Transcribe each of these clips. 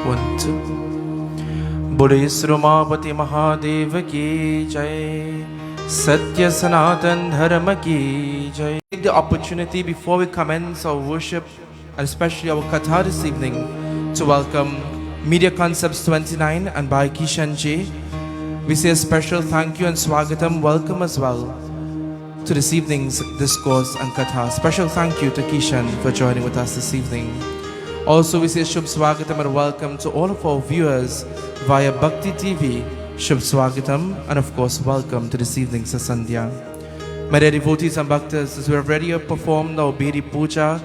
1, 2. बोले श्रोमापति महादेव की जय, सत्य सनातन धर्म की जय. Take the opportunity before we commence our worship and especially our katha this evening to welcome Media Concepts 29 and by Kishan Ji. We say a special thank you and swagatam, welcome as well to this evening's discourse and katha. Special thank you to Kishan for joining with us this evening. Also we say Shubh Swagatam and welcome to all of our viewers via Bhakti TV. Shubh Swagatam and of course welcome to this evening's Sandhya. My dear devotees and bhaktas, as we have already performed our Bedi Puja,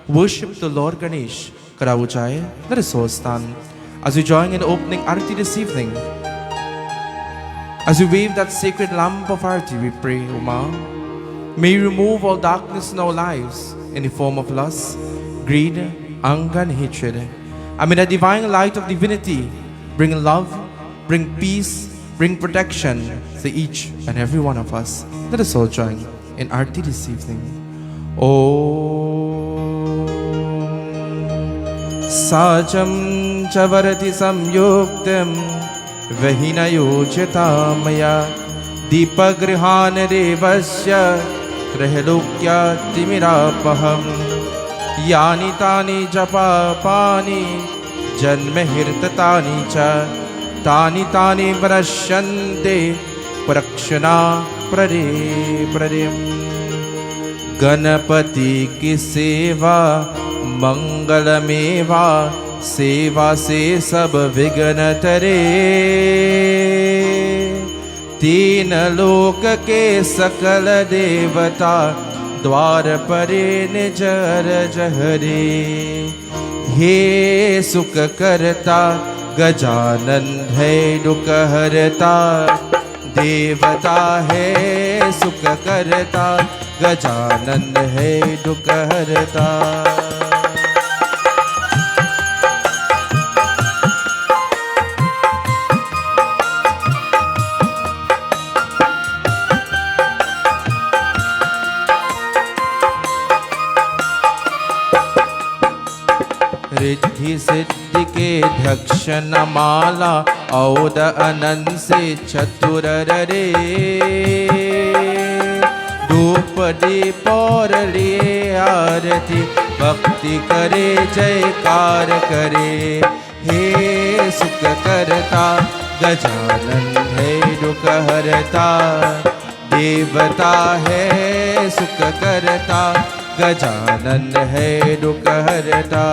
worship the Lord Ganesh, Karavujaya, let us all stand as we join in the opening Arati this evening. As we wave that sacred lamp of Arati, we pray, Uma, may you remove all darkness in our lives in the form of lust, greed, anger and hatred. And may the divine light of divinity bring love, bring peace, bring protection to each and every one of us. Let us all join in Arati this evening. Om Sajam Chavarati Samyuktam Vahina Yojatamaya Deepagrihan Devasya Trahelokya Timirapaham यानि तानि जपापानि जन्म hirtatani cha तानि तानि वनश्यन्ते प्रक्षणा प्रदे प्रदिम. गणपति की सेवा मंगलमेवा, सेवा से सब विघ्न टरे. तीन लोक के सकल देवता द्वार परे निजर जहरे. हे सुख करता गजानन है दुख हरता, देवता है सुख करता गजानन है दुख हरता. रिद्धि सिद्धि के धक्षण माला औद अनंत से चतुर रे. धूप दीप और लिए आरती भक्ति करे जयकार करे. हे सुख करता गजानन है दुख हरता, देवता है सुख करता गजानन है दुख हरता.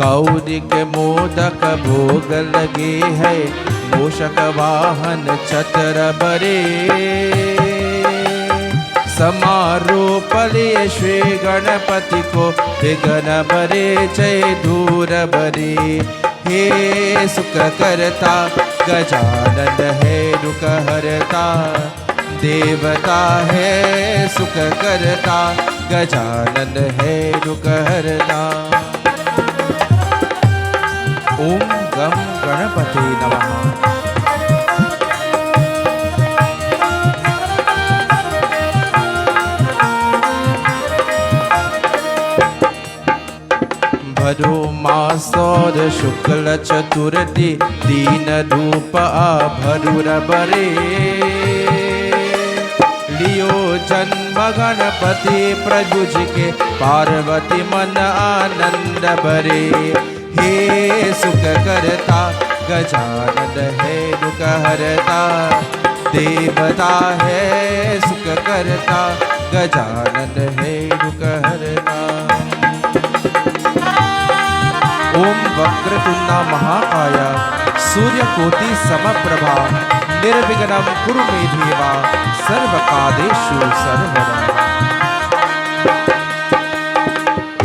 गौरी के मोदक भोग लगे है, मूषक वाहन चतर बरे. समारोह लिए श्री गणपति को विघ्न बरे जय दूर बरे. हे सुख करता गजानन है दुख हरता, देवता है सुख करता गजानन है दुख हरता. ओम गम गणपते नमः. भदो मासोद शुक्ल चतुर्थी दीन धूप आभरुर बरे. लियो जन्म गणपति प्रभु जी के पार्वती मन आनंद बरे. हे सुख करता गजानन है दुख हरता, देवता है सुख करता गजानन है दुख हरता. ओम वक्रतुंड महाकाय सूर्यकोटि समप्रभा निर्विघ्नं कुरु मे देवा सर्वकार्येषु सर्वदा.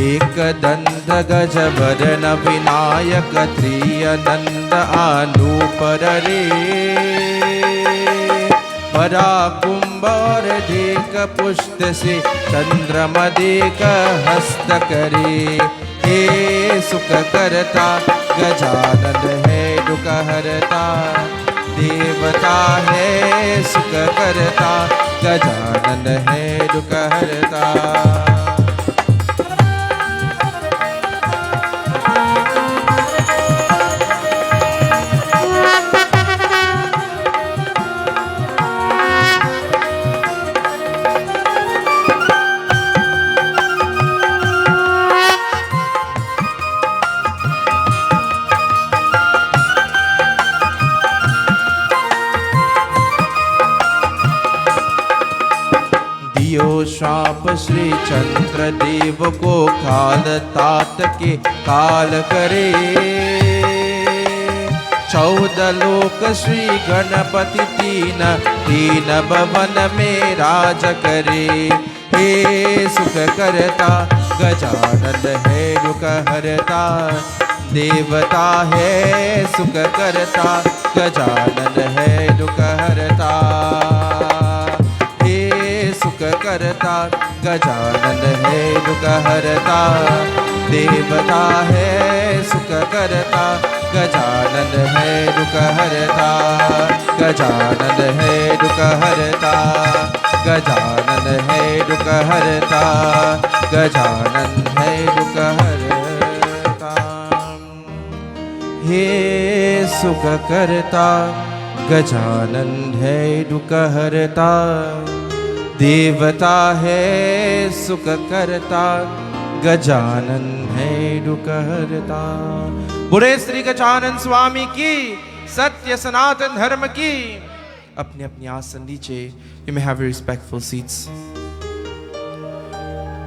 एकदंत गजवदन विनायक त्रियनंद अनूपर रे. पराकुंभर देख पुष्ट से चंद्रमा देख हस्त करे. हे सुख करता गजानन है दुख हरता देवता है सुख करता गजानन है दुख हरता श्राप श्री चंद्र देव को काल तात के काल करे 14 लोक श्री गणपति तीन भवन में राज करे हे सुख करता गजानन है दुख हरता देवता है सुख करता गजानन है दुख हरता सुख करता गजानन है दुख हरता देवता है सुख करता गजानन है दुख हरता गजानन है दुख हरता गजानन है दुख हरता गजानन है दुख हरता हे सुख करता गजानन है दुख हरता देवता है सुख करता गजानन है दुख हरता बुरे श्री गजानन स्वामी की सत्य सनातन धर्म की अपने अपने आसन लीजिए you may have your respectful seats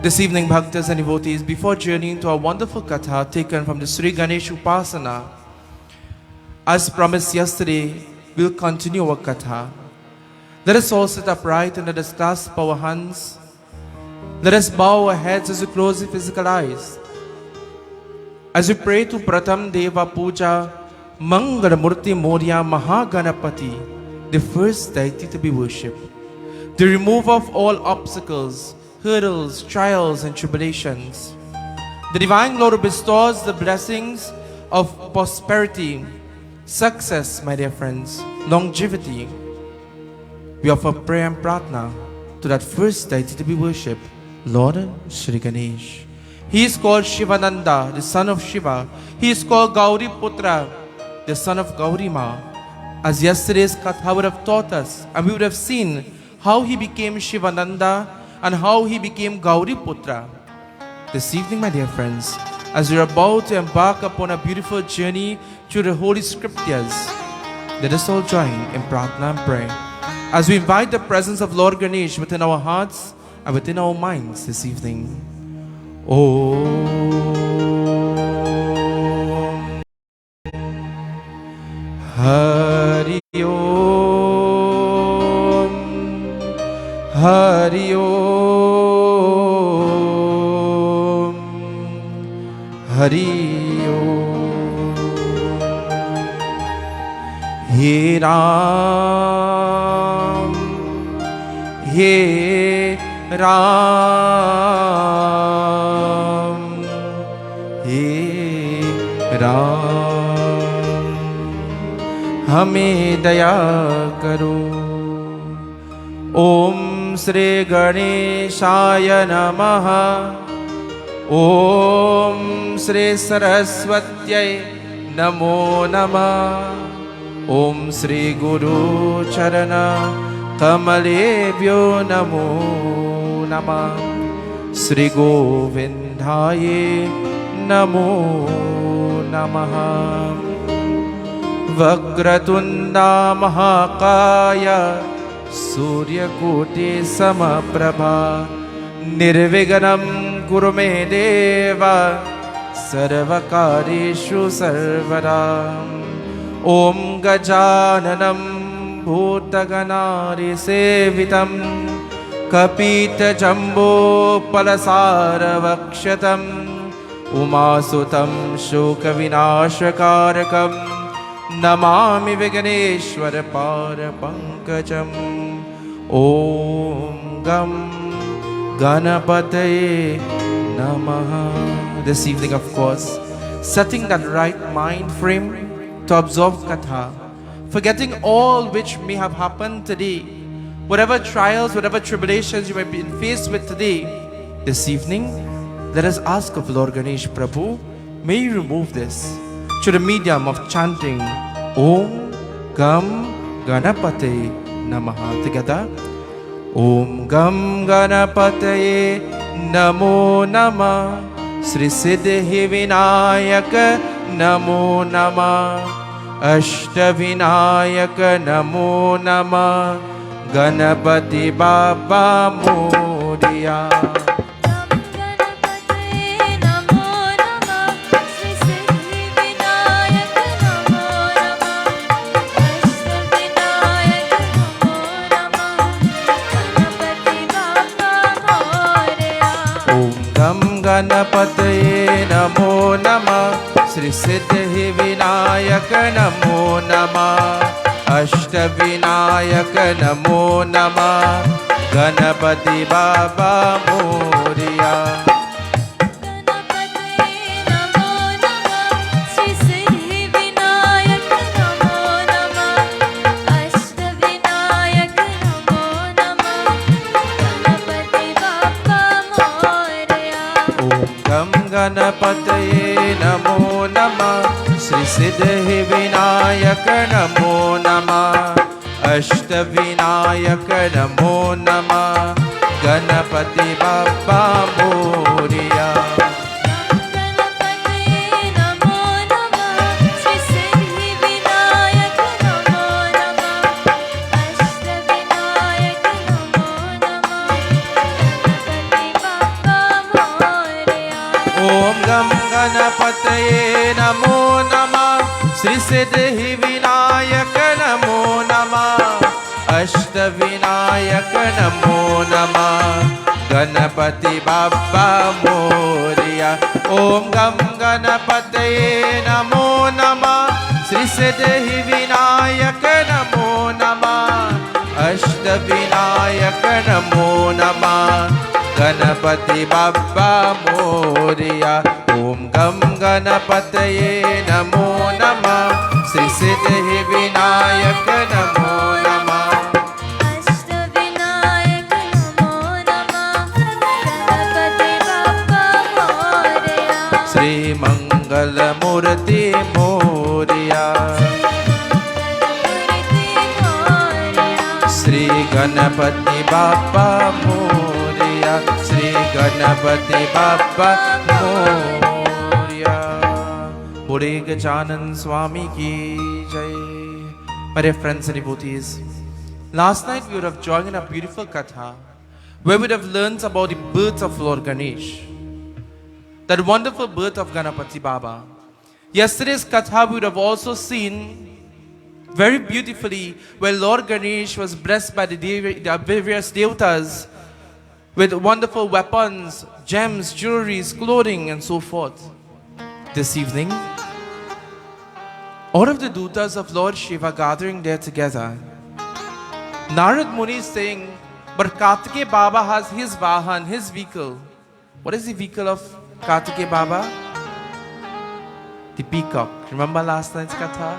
this evening bhaktas and devotees before journeying to a wonderful katha taken from the Sri Ganesh Upasana as promised yesterday we'll continue our katha. Let us all sit upright and let us clasp our hands. Let us bow our heads as we close the physical eyes. As we pray to Pratham Deva Puja, Mangala Murti Morya Mahaganapati, the first deity to be worshipped. The remover of all obstacles, hurdles, trials and tribulations. The Divine Lord bestows the blessings of prosperity, success, my dear friends, longevity. We offer prayer and pratna to that first deity to be worshipped, Lord Shri Ganesh. He is called Shivananda, the son of Shiva. He is called Gauri Putra, the son of Gauri Ma. As yesterday's Katha would have taught us, and we would have seen how he became Shivananda and how he became Gauri Putra. This evening, my dear friends, as we are about to embark upon a beautiful journey through the Holy Scriptures, let us all join in pratna and prayer. As we invite the presence of Lord Ganesh within our hearts and within our minds this evening. Om Hari Om Hari Om Hari Om He Ram He Ram He Ram हमें दया करो ओम श्री गणेशाय नमः ओम श्री सरस्वत्यै नमो नमः ओम श्री गुरु चरण कमलेभ्यो नमो नमः श्री गोविंदाय नमो नमः वक्रतुंडा महाकाय सूर्यकोटि समप्रभा निर्विघ्नं कुरु मे देव सर्वकार्येषु सर्वदा ओम गजाननं भूतगणादिसेवितं कपितजम्बोफलसारभक्षितम् उमासुतं शोकविनाशकारकं नमामि विघ्नेश्वर पारपङ्कजम् ॐ गं गणपतये नमः। this evening, of course, setting that right mind frame to absorb Katha, forgetting all which may have happened today, whatever trials, whatever tribulations you may be faced with today, this evening, let us ask of Lord Ganesh Prabhu, may you remove this through the medium of chanting Om Gam Ganapate Namaha. Together, Om Gam Ganapataye Namo Nama Sri Siddhi Vinayaka Namo Nama Ashtavinayaka Namo Nama Ganapati Baba Modiya. Ganapataye Namo Nama Sri Siddhi Vinayaka Namo Nama Ashtavinayaka Namo Nama Ganapati Baba Modiya. Ganapataye Namo Nama Sri Siddhi Vinayaka Namo Nama Ashtavinayaka Namo Nama Ganapati Baba Modiya. Ganapataye Namo Nama Sri Siddhi Vinayaka Namo Nama Ashtavinayaka Namo Nama Ganapati Baba Modiya. Om Gam Ganapataye Namo Nama Sri Siddhi Vinayaka Namo Nama Ashtavinayaka Namo Nama Ganapati Baba Modiya. Om Gam Ganapataye Namo Nama Sri Siddhi Vinayaka Namo Nama Ashtavinayaka Namo Nama Ganapati Baba Modiya. Sri Mangala Murti Modiya. Sri Ganapati Baba Modiya. Sri Ganapati Baba Modiya. Bode Gajanan Swami Ki Jai. My dear friends and devotees, last night we would have joined in a beautiful katha where we would have learned about the birth of Lord Ganesh, that wonderful birth of Ganapati Baba. Yesterday's katha we would have also seen very beautifully where Lord Ganesh was blessed by the various devatas with wonderful weapons, gems, jewelries, clothing, and so forth. This evening, all of the dutas of Lord Shiva gathering there together. Narad Muni is saying, but Kartike Baba has his vahan, his vehicle. What is the vehicle of Kartike Baba? The peacock. Remember last night's katha?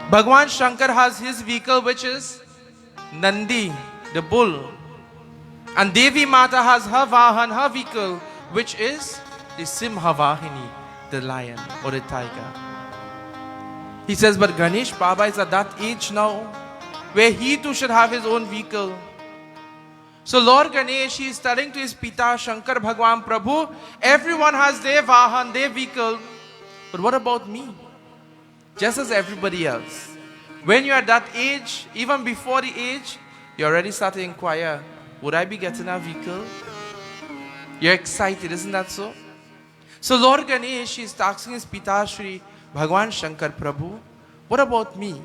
Bhagwan Shankar has his vehicle, which is Nandi, the bull. And Devi Mata has her vahan, her vehicle, which is the Simha Vahini, the lion or the tiger. He says, but Ganesh Baba is at that age now where he too should have his own vehicle. So Lord Ganesh, he is telling to his Pita Shankar Bhagwan Prabhu, everyone has their vahan, their vehicle. But what about me? Just as everybody else. When you're at that age, even before the age, you already start to inquire, would I be getting a vehicle? You're excited, isn't that so? So Lord Ganesh is asking his Pita Shri Bhagwan Shankar Prabhu, what about me?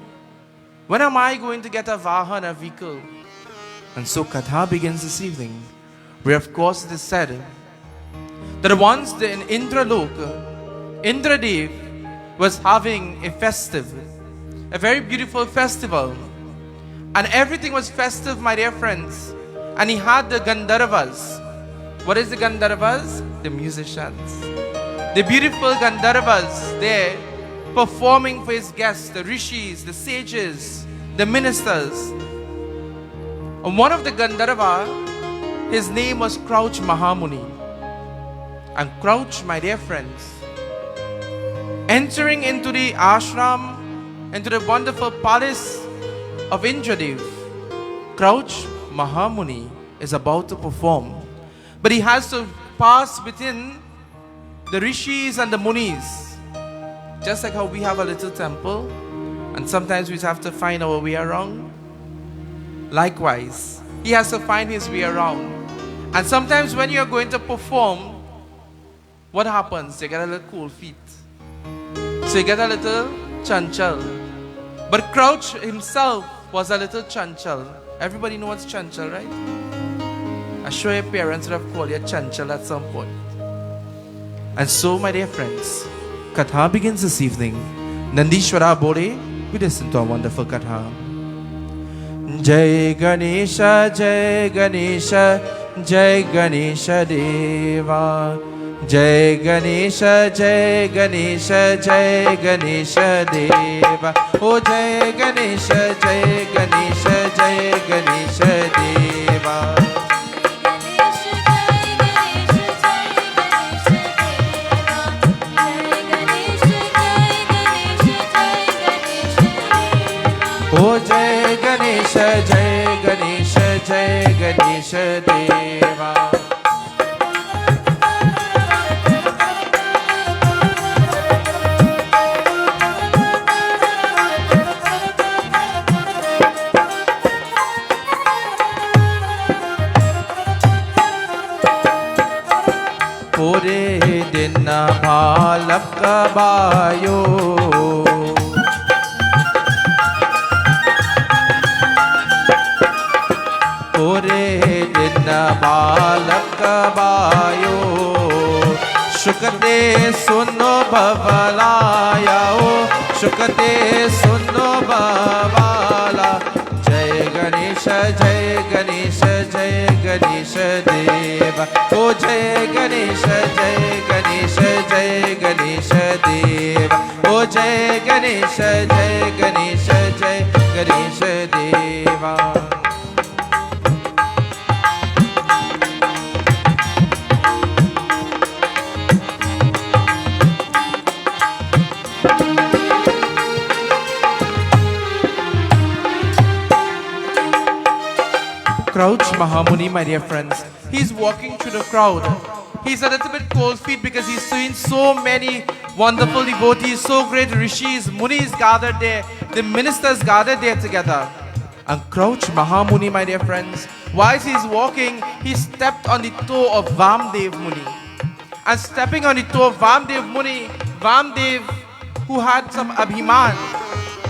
When am I going to get a vahan, a vehicle? And so Katha begins this evening, where of course it is said that once in Indraloka, Indradev was having a festive, a very beautiful festival. And everything was festive, my dear friends. And he had the Gandharvas. What is the Gandharvas? the musicians. The beautiful Gandharvas there performing for his guests, the rishis, the sages, the ministers. And one of the Gandharva, his name was Crouch Mahamuni. And Crouch, my dear friends, entering into the ashram, into the wonderful palace of Indradev, Crouch Mahamuni is about to perform. But he has to pass within the rishis and the munis. Just like how we have a little temple and sometimes we have to find our way around. Likewise, he has to find his way around. And sometimes when you're going to perform, what happens? You get a little cold feet. So you get a little chanchal. But Crouch himself was a little chanchal. Everybody knows what's chanchal, right? I'm sure your parents would have called you chanchal at some point. And so, my dear friends, Katha begins this evening. Nandishwara Bole, we listen to a wonderful Katha. Jai Ganesha, Jai Ganesha, Jai Ganesha Deva. Jai Ganesha, Jai Ganesha, Jai Ganesha Deva. Oh Jai Ganesha, Jai Ganesha, Jai Ganesha Deva. Oh Jai Ganesha, Jai Ganesha, Jai Ganesha Deva. पूरे दिन भालक कबायो पूरे दिन बालक कबायो शुकते सुनो भवलायो शुकते सुनो भवाला जय गणेश जय गणेश जय गणेश देवा ओ जय गणेश जय गणेश जय गणेश देवा ओ जय गणेश जय गणेश जय गणेश देवा. Crouch Mahamuni, my dear friends, he's walking through the crowd. He's a little bit cold feet because he's seen so many wonderful devotees, so great rishis, munis gathered there, the ministers gathered there together. And Crouch Mahamuni, my dear friends, while he's walking, he stepped on the toe of Vamdev Muni. And stepping on the toe of Vamdev Muni, Vamdev, who had some abhiman.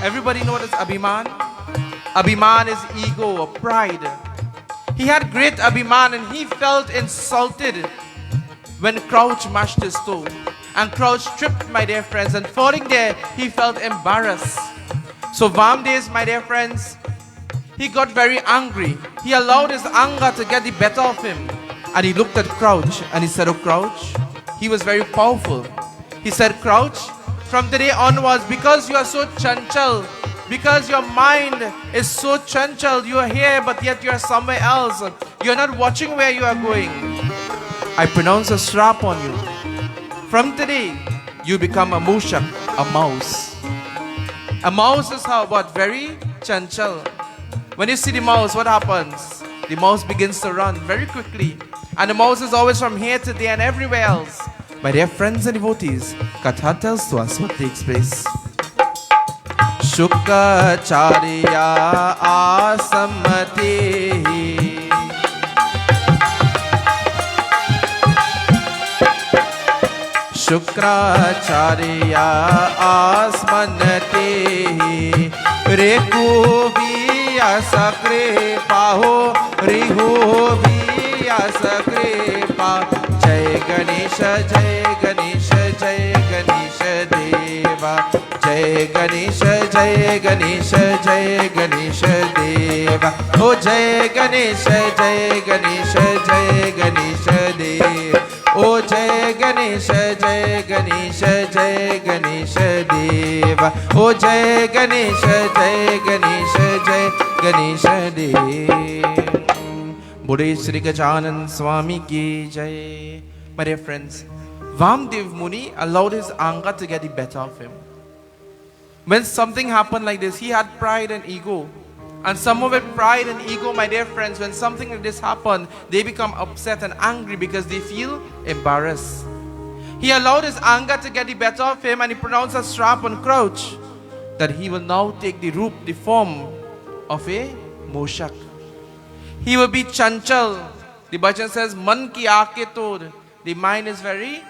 Everybody know what is abhiman? Abhiman is ego or pride. He had great abhiman and he felt insulted when Crouch mashed his toe. And Crouch tripped, my dear friends, and falling there, he felt embarrassed. So Vamdev, my dear friends, he got very angry. He allowed his anger to get the better of him. And he looked at Crouch and he said, oh Crouch, he was very powerful. He said, Crouch, from today onwards, because you are so chanchal, because your mind is so chanchal, you are here but yet you are somewhere else. You are not watching where you are going. I pronounce a strap on you. From today, you become a mushak, a mouse. A mouse is how, what? Very chanchal. When you see the mouse, what happens? The mouse begins to run very quickly. And the mouse is always from here to there and everywhere else. My dear friends and devotees, Katha tells to us what takes place. Shukacharya asamati Shukracharya asmanati Reku vyasakre paho Rihu vyasakre pa Jai Ganesha Jai Ganesha Jai Ganesha Deva Jai Ganesha Jai Ganesha Jai Ganesha Deva Oh Jai Ganesha Jai Ganesha Jai Ganesha Deva Oh O Jai Ganesha, Jai Ganesha, Jai Ganesha Deva. O Jai Ganesha, Jai Ganesha, Jai Ganesha Deva. Bode Sri Gajanan Swami ki Jai. My dear friends, Vamdev Muni allowed his anger to get the better of him. When something happened like this, he had pride and ego. And some of it, pride and ego, my dear friends, when something like this happened, they become upset and angry because they feel embarrassed. He allowed his anger to get the better of him, and he pronounced a strap on Crouch that he will now take the form of a Moshak. He will be Chanchal. The bhajan says, Man ki aake tod. The mind is very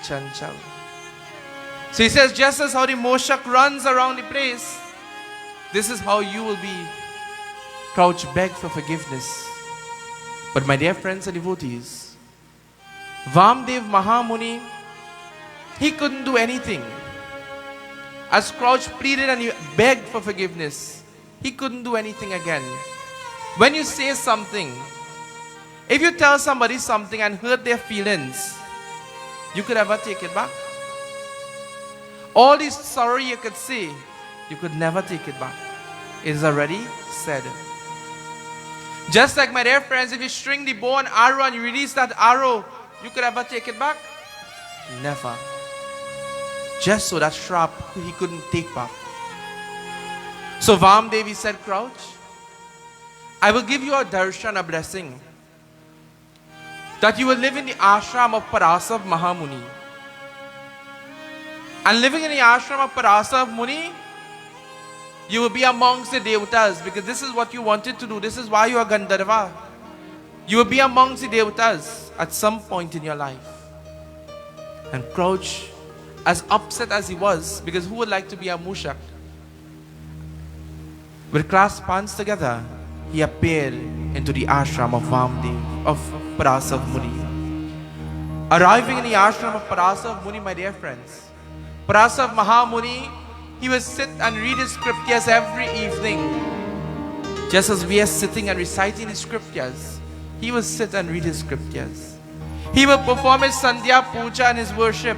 Chanchal. So he says, just as how the Moshak runs around the place, this is how you will be. Crouch, beg for forgiveness. But my dear friends and devotees, Vamdev Mahamuni, he couldn't do anything. As Crouch pleaded and he begged for forgiveness, he couldn't do anything again. When you say something, if you tell somebody something and hurt their feelings, you could ever take it back. All this sorrow you could say, you could never take it back. It is already said. Just like my dear friends, if you string the bow and arrow and you release that arrow, you could ever take it back? Never. Just so that sharp he couldn't take back. So Vamdevi said, Crouch, I will give you a darshan, a blessing, that you will live in the ashram of Parasav Mahamuni. And living in the ashram of Parasav Muni, you will be amongst the Devatas, because this is what you wanted to do. This is why you are Gandharva. You will be amongst the Devatas at some point in your life. And Crouch, as upset as he was, because who would like to be a Mushak? With clasped hands together, he appeared into the ashram of Vamdev, of Parasav Muni. Arriving in the ashram of Parasav Muni, my dear friends, Parasav Mahamuni, he will sit and read his scriptures every evening. Just as we are sitting and reciting his scriptures, he will sit and read his scriptures. He will perform his Sandhya Puja and his worship.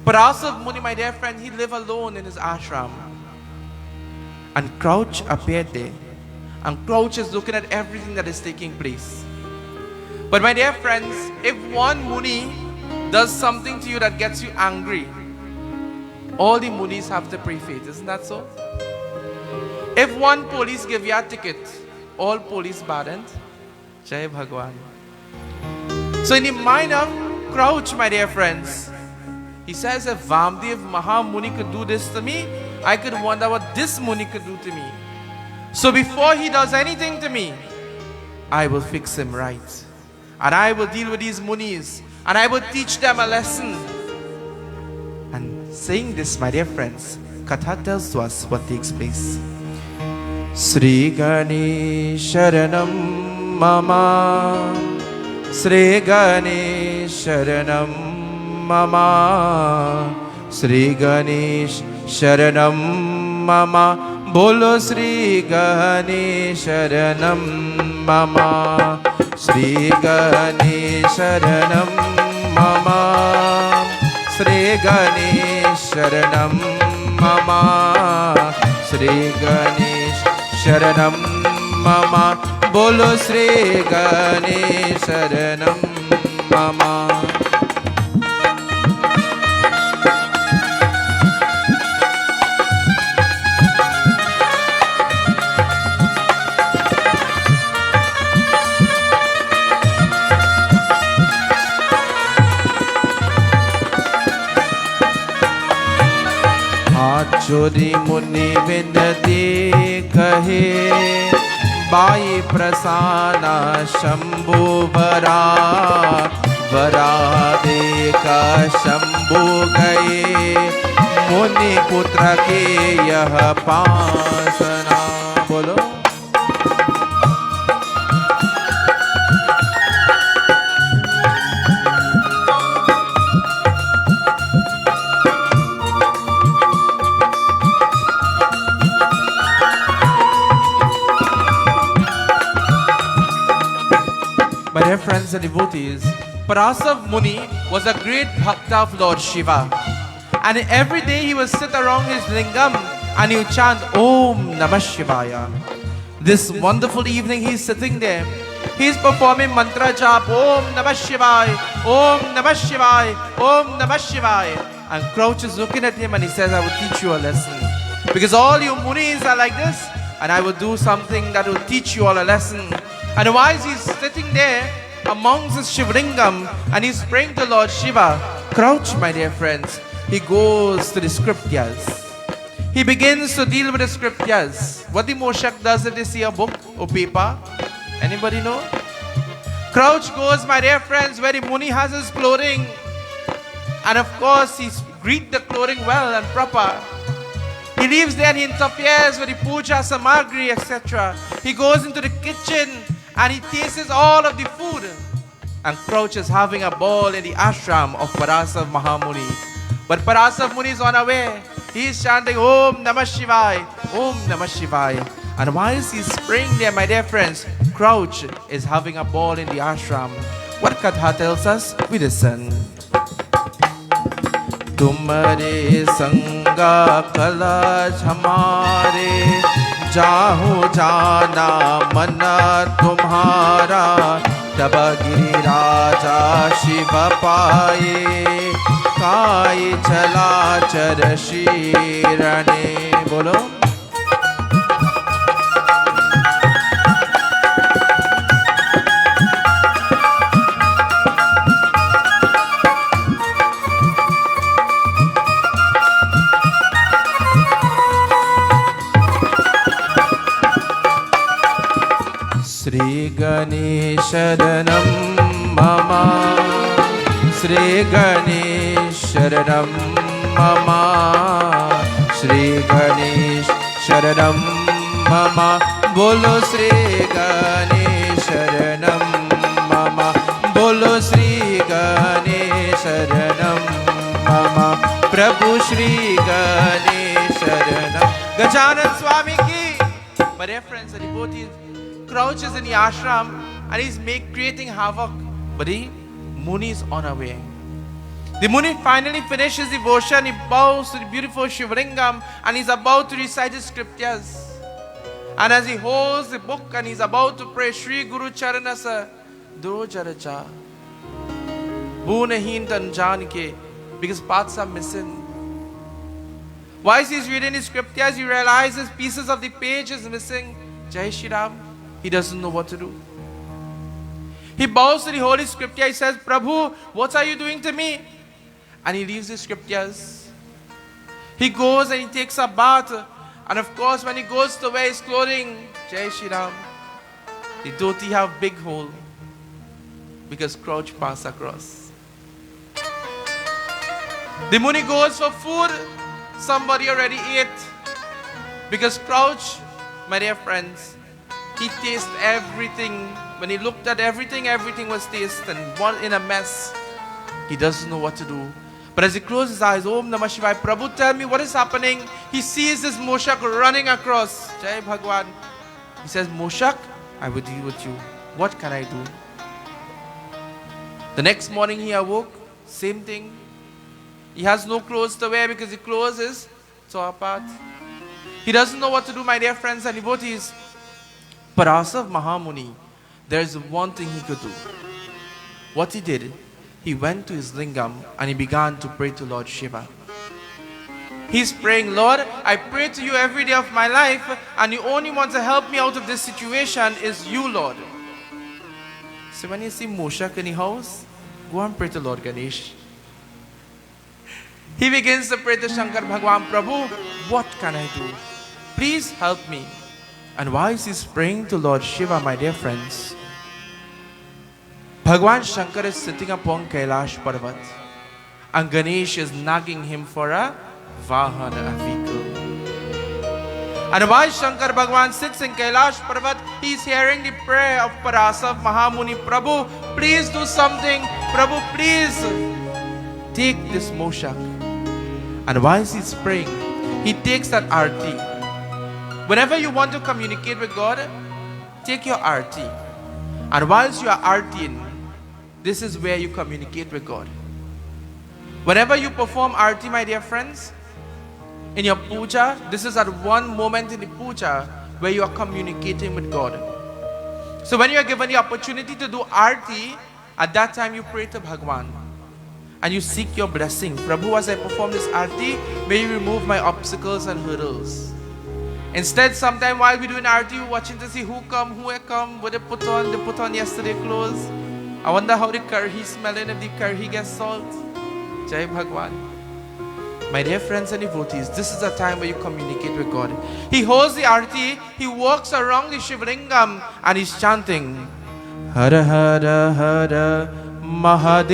Parasav Muni, my dear friend, he lived alone in his ashram. And Crouch appeared there. And Crouch is looking at everything that is taking place. But my dear friends, if one Muni does something to you that gets you angry, all the Munis have to pray for it. Isn't that so? If one police give you a ticket, all police badn't. Jai Bhagwan. So in the mind of Crouch, my dear friends, he says, if Vamdev Mahamuni could do this to me, I could wonder what this Muni could do to me. So before he does anything to me, I will fix him right. And I will deal with these Munis. And I will teach them a lesson. And saying this, my dear friends, Katha tells to us what takes place. Sri Ganesh Sharanam Mama, Sri Ganesh Sharanam Mama, Sri Ganesh Sharanam Mama, Bolo Sri Ganesh Sharanam Mama, Sri Ganesh Sharanam Mama, Sri Ganesh Sharanam Mama, Sri Ganesh Sharanam Mama, Bolo Sri Ganesh Sharanam Mama. चोरी मुनि विनती कहे, by प्रसाना Shambhu वरा, वरा देखा शंभु गए, मुनि पुत्र के यह पासना। बोलो friends, friends and devotees, Parasav Muni was a great bhakta of Lord Shiva. And every day he would sit around his lingam and he would chant Om Namah Shivaya. This wonderful evening he's sitting there. He's performing mantra jap Om Namah Shivaya, Om Namah Shivaya, Om Namah Shivaya. And Crouch is looking at him and he says, I will teach you a lesson. Because all you munis are like this, and I will do something that will teach you all a lesson. And while he's sitting there amongst his Shivlingam and he's praying to Lord Shiva, Crouch, my dear friends, he goes to the scriptures. He begins to deal with the scriptures. What the Moshak does if they see a book or paper? Anybody know? Crouch goes, my dear friends, where the Muni has his clothing. And of course, he greets the clothing well and proper. He leaves there and he interferes with the puja samagri, etc. He goes into the kitchen and he tastes all of the food. And Crouch is having a ball in the ashram of Parasav Mahamuni. But Parasav Muni is unaware. He is chanting Om Namah Shivaya, Om Namah Shivaya. And while he's praying there, my dear friends, Crouch is having a ball in the ashram. What Katha tells us? We listen. Tumare sanga kalaj hamare, jahu jana mana tumhara, taba giriraja shiva paye, kai chala char shirane. Bolo. Shri Ganesh Sharanam Mama, Shri Ganesh Sharanam Mama, Shri Ganesh Sharanam Mama, Bolo Shri Ganesh Sharanam Mama, Bolo Shri Ganesh Sharanam Mama, Prabhu Shri Ganesh Sharanam. Gajanan Swami ki. My dear friends and devotees, Crouch is in the ashram and he's creating havoc. But the Muni is on our way. The Muni finally finishes devotion. He bows to the beautiful Shivlingam and he's about to recite his scriptures. And as he holds the book and he's about to pray Shri Guru Charanasa Durojaracha Bhunahin Tanjanike, because parts are missing. While he's reading his scriptures, he realizes pieces of the page is missing. Jai Shri Ram. He doesn't know what to do. He bows to the holy scripture. He says, Prabhu, what are you doing to me? And he leaves the scriptures. He goes and he takes a bath. And of course, when he goes to wear his clothing, Jai Shri Ram, the dhoti have big hole because Crouch passed across. The Muni goes for food. Somebody already ate. Because Crouch, my dear friends, he tasted everything. When he looked at everything, everything was tasted and one in a mess. He doesn't know what to do. But as he closes his eyes, Om Namah Shivaya, Prabhu, tell me what is happening. He sees this Moshak running across. Jai Bhagwan. He says, Moshak, I will deal with you. What can I do? The next morning he awoke, same thing. He has no clothes to wear because the clothes is torn apart. He doesn't know what to do, my dear friends and devotees. Parasav Mahamuni, there's one thing he could do. What he did, he went to his lingam and he began to pray to Lord Shiva. He's praying, Lord, I pray to you every day of my life and the only one to help me out of this situation is you, Lord. So when you see Moshak in the house, go and pray to Lord Ganesh. He begins to pray to Shankar Bhagwan, Prabhu, what can I do? Please help me. And while he's praying to Lord Shiva, my dear friends, Bhagwan Shankar is sitting upon Kailash Parvat and Ganesh is nagging him for a Vahana, a vehicle. And while Shankar Bhagwan sits in Kailash Parvat, he's hearing the prayer of Parasav Mahamuni, Prabhu, please do something. Prabhu, please take this Moshak. And while he's praying, he takes that arti. Whenever you want to communicate with God, take your arti. And whilst you are artiing, this is where you communicate with God. Whenever you perform arti, my dear friends, in your puja, this is at one moment in the puja where you are communicating with God. So when you are given the opportunity to do arti, at that time you pray to Bhagwan and you seek your blessing. Prabhu, as I perform this arti, may you remove my obstacles and hurdles. Instead, sometime while we doing arti, we're watching to see who had come, what they put on yesterday clothes. I wonder how the curry smelling, if the curry gets salt. Jai Bhagwan. My dear friends and devotees, this is a time where you communicate with God. He holds the arti, he walks around the Shivlingam and he's chanting Hara Hara Hara Mahadev,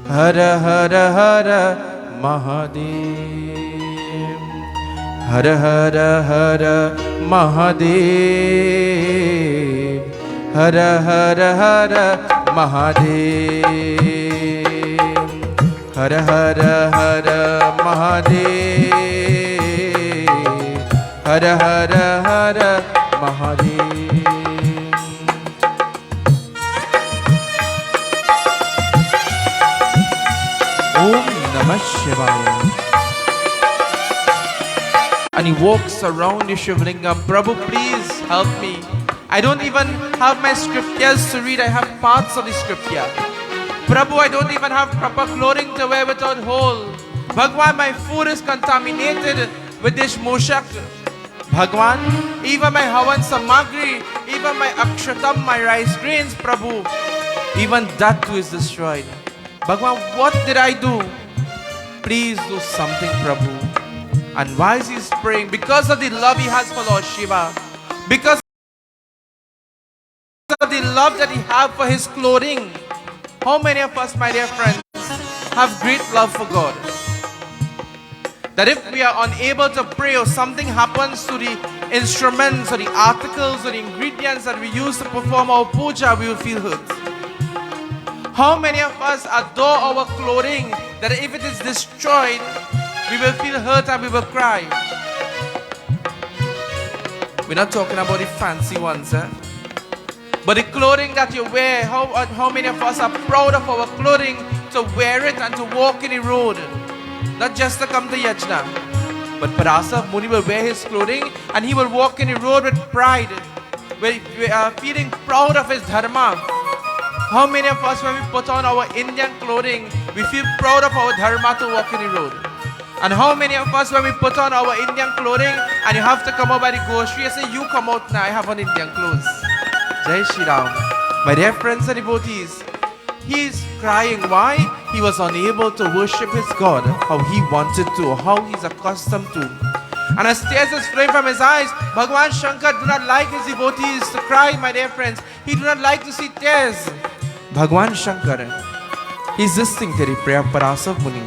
Hara Hara Hara Mahadev, Hara Hara Hara Mahadev, Hara Hara Hara Mahadev, Hara Hara Hara Mahadev, Hara Hara Hara Mahadev. Om Namah Shivaya. And he walks around the Shivlingam. Prabhu, please help me. I don't even have my scriptures to read. I have parts of the scripture. Prabhu, I don't even have proper clothing to wear without hole. Bhagwan, my food is contaminated with this moshak. Bhagwan, even my havan samagri, even my akshatam, my rice grains, Prabhu, even that too is destroyed. Bhagwan, what did I do? Please do something, Prabhu. And why is he praying? Because of the love he has for Lord Shiva. Because of the love that he has for his clothing. How many of us, my dear friends, have great love for God? That if we are unable to pray or something happens to the instruments or the articles or the ingredients that we use to perform our puja, we will feel hurt. How many of us adore our clothing that if it is destroyed, we will feel hurt and we will cry? We're not talking about the fancy ones, but the clothing that you wear. How many of us are proud of our clothing to wear it and to walk in the road? Not just to come to Yajna. But Parasa Muni will wear his clothing and he will walk in the road with pride, feeling proud of his dharma. How many of us, when we put on our Indian clothing, we feel proud of our dharma to walk in the road? And how many of us, when we put on our Indian clothing and you have to come out by the grocery and say, you come out now, I have on Indian clothes. Jai Shri Ram. My dear friends and devotees, he is crying. Why? He was unable to worship his God how he wanted to, how he's accustomed to. And as tears is flowing from his eyes, Bhagwan Shankar do not like his devotees to cry, my dear friends. He do not like to see tears. Bhagwan Shankar, he's listening to the prayer of Parasa Muni.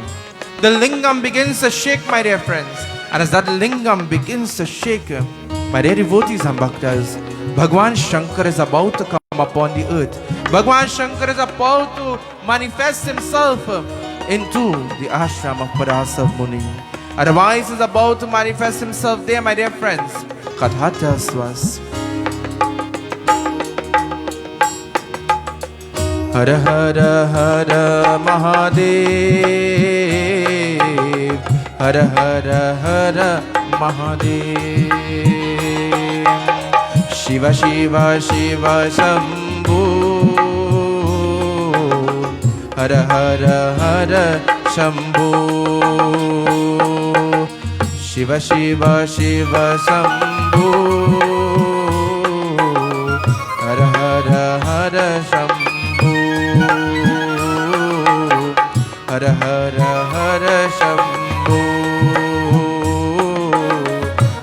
The lingam begins to shake, my dear friends. And as that lingam begins to shake, my dear devotees and bhaktas, Bhagwan Shankar is about to come upon the earth. Bhagwan Shankar is about to manifest himself into the ashram of Parasa Muni. Otherwise, is about to manifest himself there, my dear friends. Katha tells to us. Hara Hara Hara Mahadev, Hara Hara Hara Mahadev, Shiva Shiva Shiva Shambhu, Hara Hara Hara Shambhu, Shiva Shiva Shiva Shambhu, Hara Hara Hara Shambhu, Hara Hara Hara Shambhu,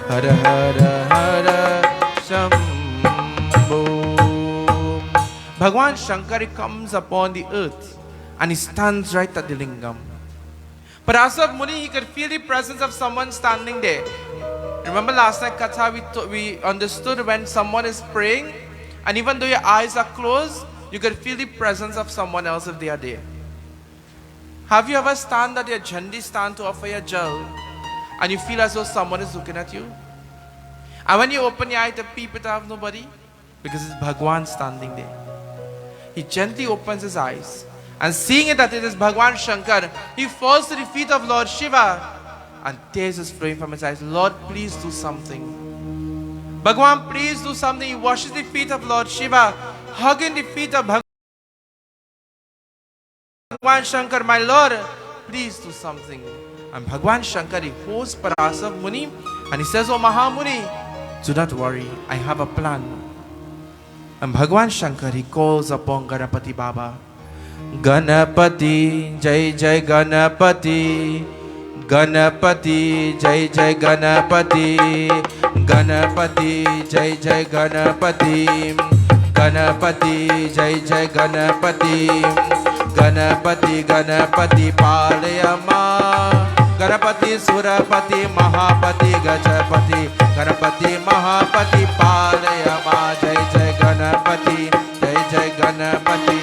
Hara Hara Hara Shambhu. Bhagwan Shankar comes upon the earth and he stands right at the lingam. Parasa Muni, he could feel the presence of someone standing there. Remember last night Katha we understood when someone is praying and even though your eyes are closed, you could feel the presence of someone else if they are there. Have you ever stand at your jandi stand to offer your jal and you feel as though someone is looking at you? And when you open your eye to peep, it have nobody because it's Bhagwan standing there. he gently opens his eyes. And seeing it that it is Bhagwan Shankar, he falls to the feet of Lord Shiva and tears is flowing from his eyes. Lord, please do something. Bhagwan, please do something. He washes the feet of Lord Shiva, hugging the feet of Bhagwan Shankar, my Lord, please do something. And Bhagwan Shankar, he holds Parasav Muni and he says, Oh Mahamuni, do not worry, I have a plan. And Bhagwan Shankar, he calls upon Ganapati Baba. Ganapati, Jai Jai Ganapati. Ganapati, Jai Jai Ganapati. Ganapati, Jai Jai Ganapati. Ganapati, Jai Jai Ganapati. Ganapati, Ganapati, Palayama. Ganapati, Surapati, Mahapati, Gajapati. Ganapati, Mahapati, Palayama. Jai Jai Ganapati, Jai Jai Ganapati.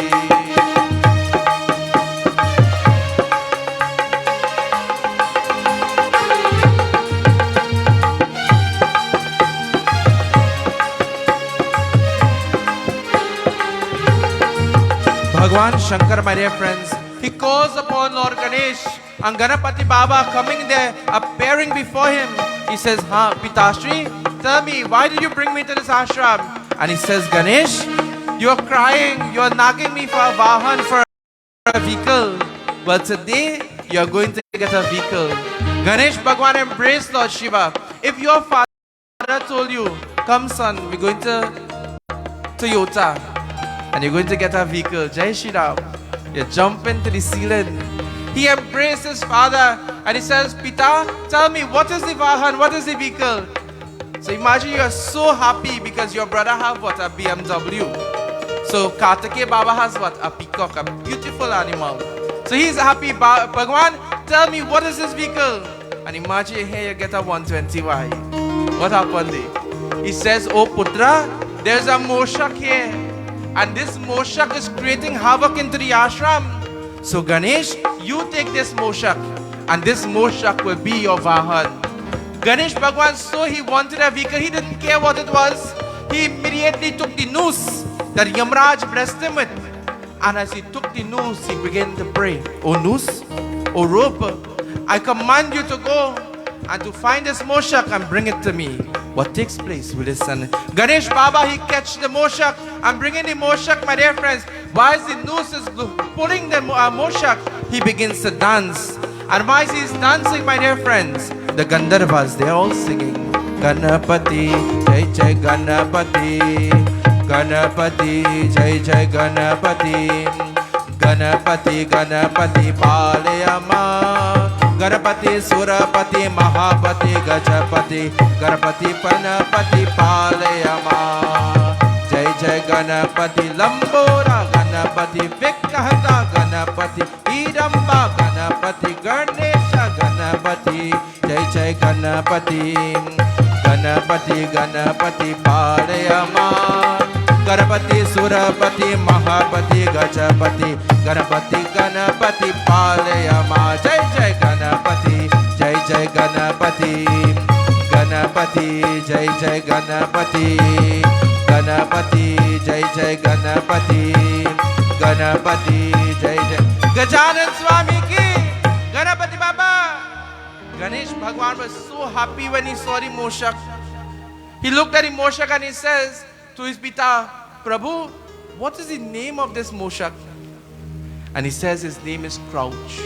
Bhagwan Shankar, my dear friends, he calls upon Lord Ganesh and Ganapati Baba coming there, appearing before him. He says, Pitashri, tell me, why did you bring me to this ashram? And he says, Ganesh, you are crying, you are nagging me for a vahan, for a vehicle. Well, today, you are going to get a vehicle. Ganesh Bhagwan embraced Lord Shiva. If your father told you, come son, we're going to Toyota, and you're going to get a vehicle, Jai Shri Ram, you jump into the ceiling. He embraced his father and he says, Pita, tell me, what is the vahan, what is the vehicle? So imagine you are so happy because your brother have what? A BMW. So Kartike Baba has what? A peacock, a beautiful animal. So he's happy. Bhagwan, tell me, what is this vehicle? And imagine here you get a 120Y. What happened there? He says, oh Putra, there's a moshak here. And this moshak is creating havoc into the ashram. So Ganesh, you take this moshak, and this moshak will be your vahan. Ganesh Bhagwan, so he wanted a vehicle, he didn't care what it was. He immediately took the noose that Yamraj blessed him with. And as he took the noose, he began to pray. O noose, O rope, I command you to go and to find this moshak and bring it to me. What takes place with his son? Ganesh Baba, he catch the moshak and bringing the moshak, my dear friends. While the noose is pulling the moshak, he begins to dance. And while he is dancing, my dear friends, the Gandharvas, they are all singing. Ganapati, Jai Jai Ganapati. Ganapati, Jai Jai Ganapati. Ganapati, Ganapati, Palayama. Ganapati, Surapati, Mahapati, Gajapati. Ganapati, Panapati, Palayama. Jai Jai Ganapati, Lambora, Ganapati, Vikahata, Ganapati, Idamba, Ganapati, Ganesha, Ganapati, Jai Jai Ganapati, Ganapati, Ganapati, Palayama. Ganapati, Surapati, Mahapati, Gajapati, Ganapati, Ganapati, Palayama. Jai Jai Ganapati, Jai Jai Ganapati, Ganapati, Jai Jai Ganapati, Ganapati, Jai Jai Ganapati, Ganapati, Jai Jai. Gajanan Swami ki, Ganapati Baba. Ganesh Bhagwan was so happy when he saw the moshak. He looked at the moshak and he says to his Pita, Prabhu, what is the name of this moshak? And he says his name is Crouch.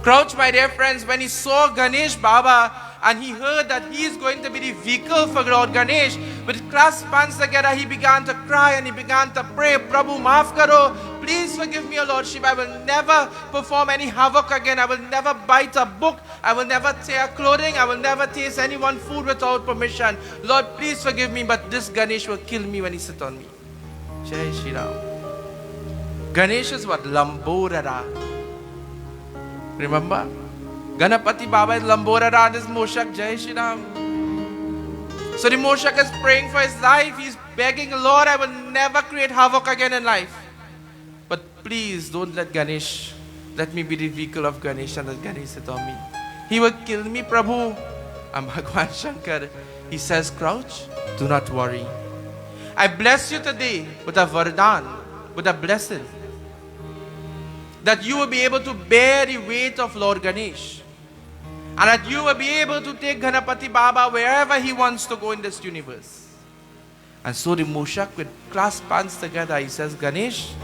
Crouch, my dear friends, when he saw Ganesh Baba and he heard that he is going to be the vehicle for Lord Ganesh, with clasped hands together, he began to cry and he began to pray, Prabhu, maaf karo, please forgive me, O Lord Shiva. I will never perform any havoc again. I will never bite a book. I will never tear clothing. I will never taste anyone's food without permission. Lord, please forgive me, but this Ganesh will kill me when he sits on me. Jai Shri Ram. Ganesh is what? Lamborara. Remember? Ganapati Baba is Lamborara, this moshak. Jai Shri Ram. So the moshak is praying for his life. He's begging, Lord, I will never create havoc again in life. But please don't let Ganesh, let me be the vehicle of Ganesh and let Ganesh sit on me. He will kill me, Prabhu. And Bhagwan Shankar, he says, Crouch, do not worry. I bless you today with a Vardhan. with a blessing. That you will be able to bear the weight of Lord Ganesh. And that you will be able to take Ganapati Baba wherever he wants to go in this universe. And so the Moshak with clasped hands together, he says, Ganesh,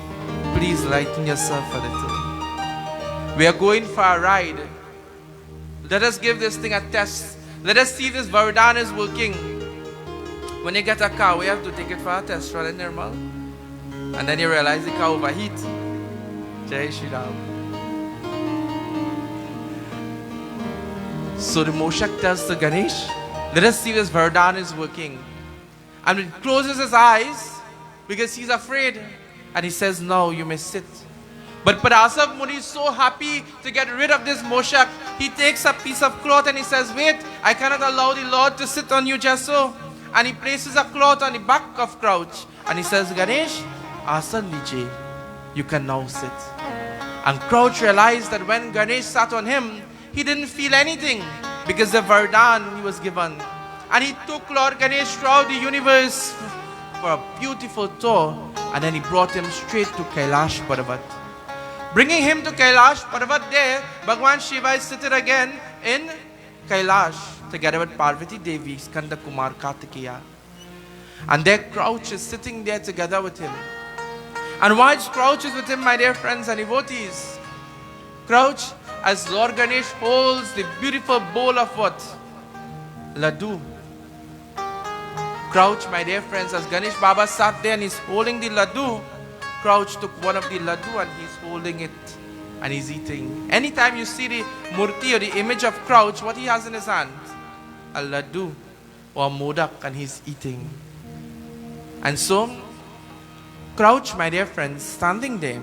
please lighten yourself a little. We are going for a ride. Let us give this thing a test. Let us see if this Vardhan is working. When you get a car, we have to take it for a test run, normal. And then you realize the car overheat. Jai Shri Ram. So the Moshak tells to Ganesh, let us see if this Vardhan is working. And he closes his eyes because he's afraid. And he says, no, you may sit. But Parasav Muni is so happy to get rid of this Moshak. He takes a piece of cloth and he says, wait, I cannot allow the Lord to sit on you just so. And he places a cloth on the back of Crouch. And he says, Ganesh, Asan Lije, you can now sit. And Crouch realized that when Ganesh sat on him, he didn't feel anything because the Vardhan he was given. And he took Lord Ganesh throughout the universe for a beautiful tour. And then he brought him straight to Kailash Parvat. Bringing him to Kailash Parvat there, Bhagwan Shiva is seated again in Kailash together with Parvati Devi, Skanda Kumar Kartikeya. And there Crouch is sitting there together with him. And whilst Crouch is with him, my dear friends and devotees, Crouch, as Lord Ganesh holds the beautiful bowl of what? Laddu. Crouch, my dear friends, as Ganesh Baba sat there and he's holding the laddu, Crouch took one of the laddu and he's holding it and he's eating. Anytime you see the murti or the image of Crouch, what he has in his hand? A laddu or a modak, and he's eating. And so, Crouch, my dear friends, standing there,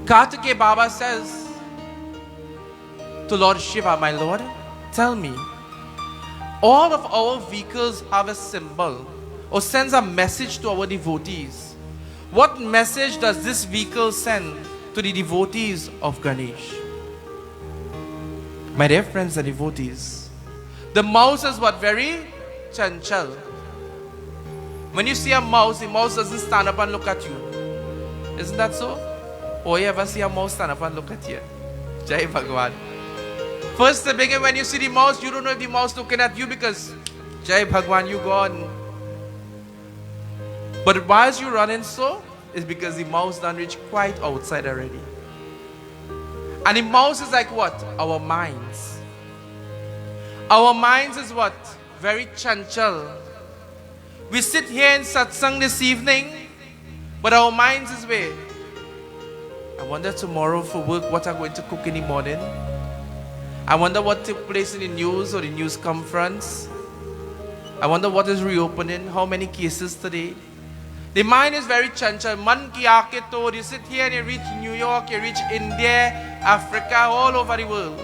Kartikeya Baba says to Lord Shiva, my Lord, tell me, all of our vehicles have a symbol or sends a message to our devotees. What message does this vehicle send to the devotees of Ganesh? My dear friends and devotees, the mouse is what? Very chanchal. When you see a mouse, the mouse doesn't stand up and look at you. Isn't that so? Or you ever see a mouse stand up and look at you? Jai Bhagwan. First the beginning, when you see the mouse, you don't know if the mouse looking at you because Jai Bhagwan, you gone. But whilst you running so, it's because the mouse done reach quite outside already. And the mouse is like what? Our minds. Our minds is what? Very chanchal. We sit here in satsang this evening, but our minds is where? I wonder tomorrow for work what I'm going to cook in the morning. I wonder what took place in the news or the news conference. I wonder what is reopening, how many cases today. The mind is very chanchal. Man ki aake to, you sit here and you reach New York, you reach India, Africa, all over the world.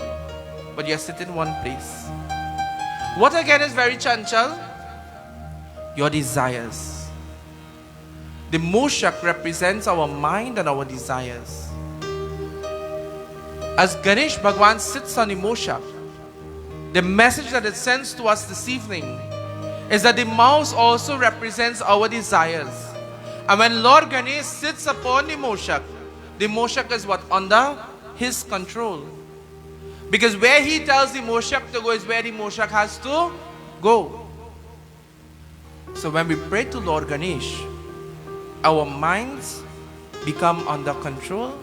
But you sit in one place. What again is very chanchal? Your desires. The Moshak represents our mind and our desires. As Ganesh Bhagwan sits on the Moshak, the message that it sends to us this evening is that the mouse also represents our desires. And when Lord Ganesh sits upon the Moshak is what? Under his control. Because where he tells the Moshak to go is where the Moshak has to go. So when we pray to Lord Ganesh, our minds become under control,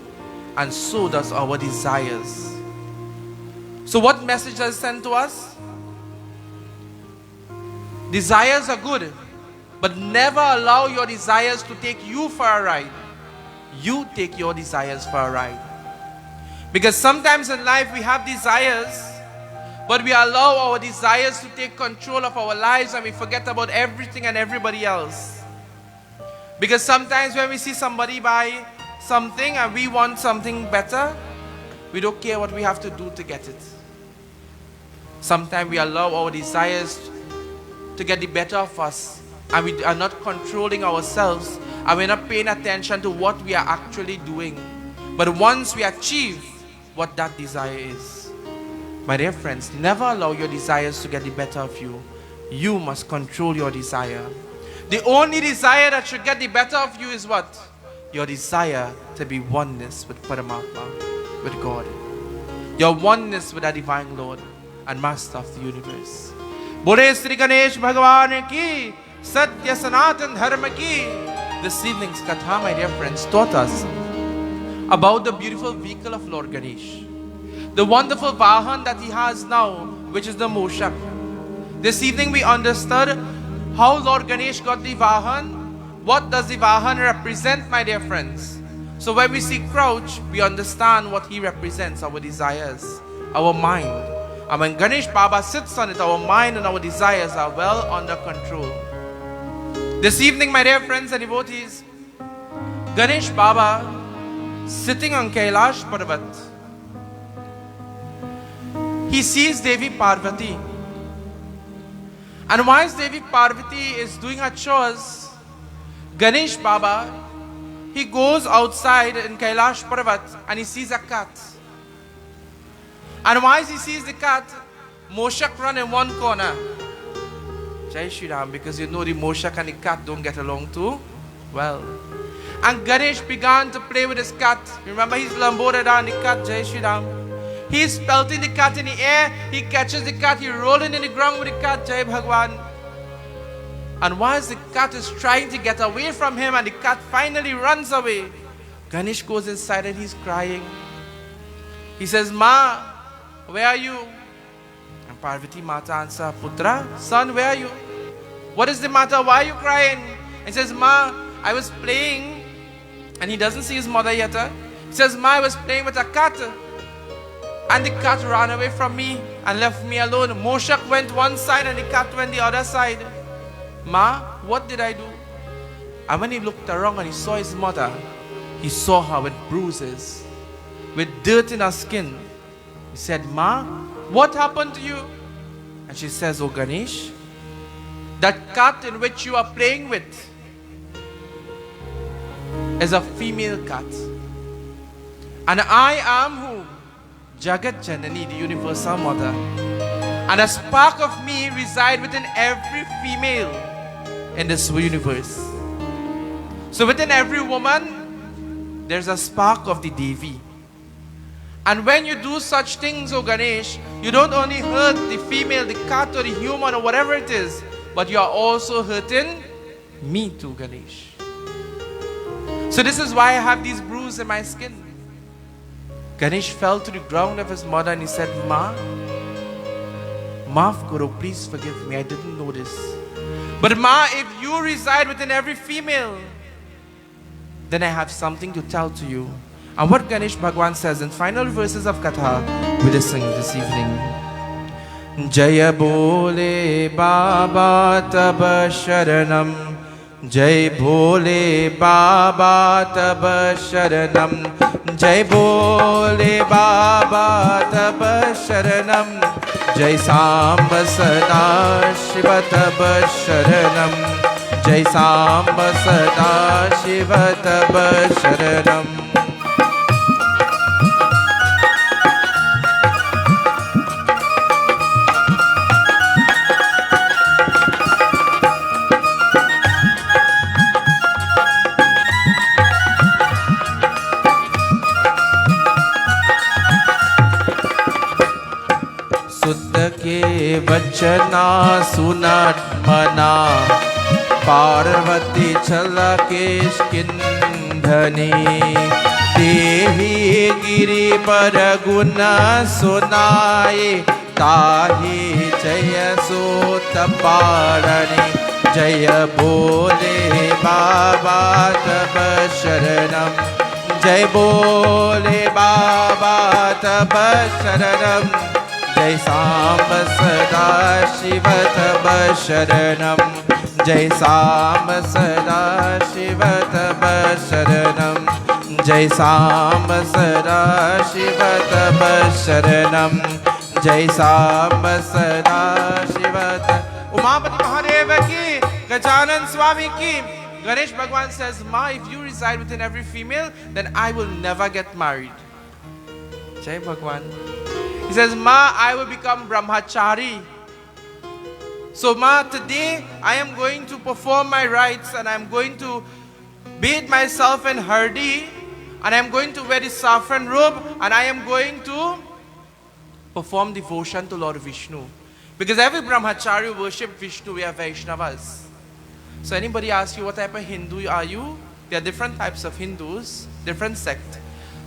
and so does our desires. So what message does it send to us? Desires are good, but never allow your desires to take you for a ride. You take your desires for a ride. Because sometimes in life we have desires, but we allow our desires to take control of our lives and we forget about everything and everybody else. Because sometimes when we see somebody buy something and we want something better, we don't care what we have to do to get it. Sometimes we allow our desires to get the better of us and we are not controlling ourselves and we're not paying attention to what we are actually doing. But once we achieve what that desire is, my dear friends, never allow your desires to get the better of you. You must control your desire. The only desire that should get the better of you is what? your desire to be oneness with Paramatma, with God. Your oneness with the Divine Lord and Master of the universe. Bole Sri Ganesh Bhagwan ki, Satya Sanatan Dharma ki. This evening's Katha, my dear friends, taught us about the beautiful vehicle of Lord Ganesh. The wonderful Vahan that he has now, which is the Moshak. This evening we understood how Lord Ganesh got the Vahan. What does the Vahan represent, my dear friends? So when we see crouch, we understand what he represents, our desires, our mind. And when Ganesh Baba sits on it, our mind and our desires are well under control. This evening, my dear friends and devotees, Ganesh Baba sitting on Kailash Parvat. He sees Devi Parvati. And whilst Devi Parvati is doing her chores, Ganesh Baba, he goes outside in Kailash Parvat and he sees a cat. And whilst he sees the cat, Moshak run in one corner. Jai Shri Ram, because you know the Moshak and the cat don't get along too well. And Ganesh began to play with his cat. Remember, he's Lambodada and the cat, Jai Shri Ram. He's pelting the cat in the air. He catches the cat. He's rolling in the ground with the cat, Jai Bhagwan. And whilst the cat is trying to get away from him and the cat finally runs away, Ganesh goes inside and he's crying. He says, Ma, where are you? And Parvati Mata answers, Putra, son, where are you? What is the matter? Why are you crying? He says, Ma, I was playing. And he doesn't see his mother yet. He says, Ma, I was playing with a cat. And the cat ran away from me and left me alone. Moshak went one side and the cat went the other side. Ma, what did I do? And when he looked around and he saw his mother, he saw her with bruises, with dirt in her skin. He said, Ma, what happened to you? And she says, Oh Ganesh, that cat in which you are playing with is a female cat. And I am who? Jagat Janani, the universal mother. And a spark of me resides within every female in this universe. So within every woman, there's a spark of the Devi. And when you do such things, O Ganesh, you don't only hurt the female, the cat or the human or whatever it is, but you are also hurting me too, Ganesh. So this is why I have these bruises in my skin. Ganesh fell to the ground of his mother and he said, Ma, Maaf Karo, please forgive me, I didn't know this. But Ma, if you reside within every female, then I have something to tell to you. And what Ganesh Bhagwan says in final verses of Katha, we will sing this evening. Jaya Bole Baba Taba Sharanam, Jai Bole Baba Taba Sharanam, Jai Bole Baba Taba Sharanam, Jai Samba Sada Shiva Taba Sharanam, Jai Samba Sada Shiva Taba Sharanam. के वचना सुनत मना पार्वती छला केश किंधनी देही गिरि पर गुण सुनाए ताहि जय सोत पारणी जय बोले बाबा तब शरणम जय बोले बाबा तब शरणम जय सांब सदा शिव तब शरणम जय सांब सदा शिव तब शरणम जय सांब सदा शिव तब शरणम जय सांब सदा शिव उमापति महादेव की गजानन स्वामी की. Ganesh Bhagwan says, Ma, if you reside within every female, then I will never get married. Jai Bhagwan. He says, Ma, I will become brahmachari. So Ma, today I am going to perform my rites and I am going to bathe myself in hardi, and I am going to wear the saffron robe, and I am going to perform devotion to Lord Vishnu. Because every brahmachari worship Vishnu, we are Vaishnavas. So anybody asks you what type of Hindu are you? There are different types of Hindus, different sect.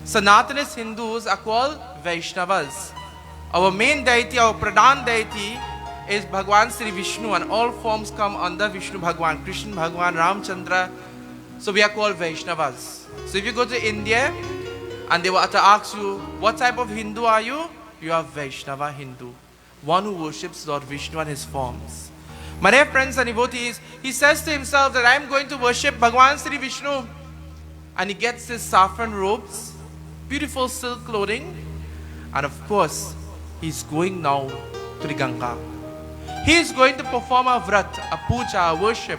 Sanatanist Hindus are called Vaishnavas. Our main deity, our Pradhan deity is Bhagwan Sri Vishnu, and all forms come under Vishnu Bhagwan, Krishna Bhagwan, Ramchandra. So we are called Vaishnavas. So if you go to India and they were to ask you, what type of Hindu are you? You are Vaishnava Hindu, one who worships Lord Vishnu and his forms. My dear friends and devotees, he says to himself that I am going to worship Bhagwan Sri Vishnu. And he gets his saffron robes, beautiful silk clothing, and of course, he's going now to the Ganga. He is going to perform a vrat, a puja, a worship,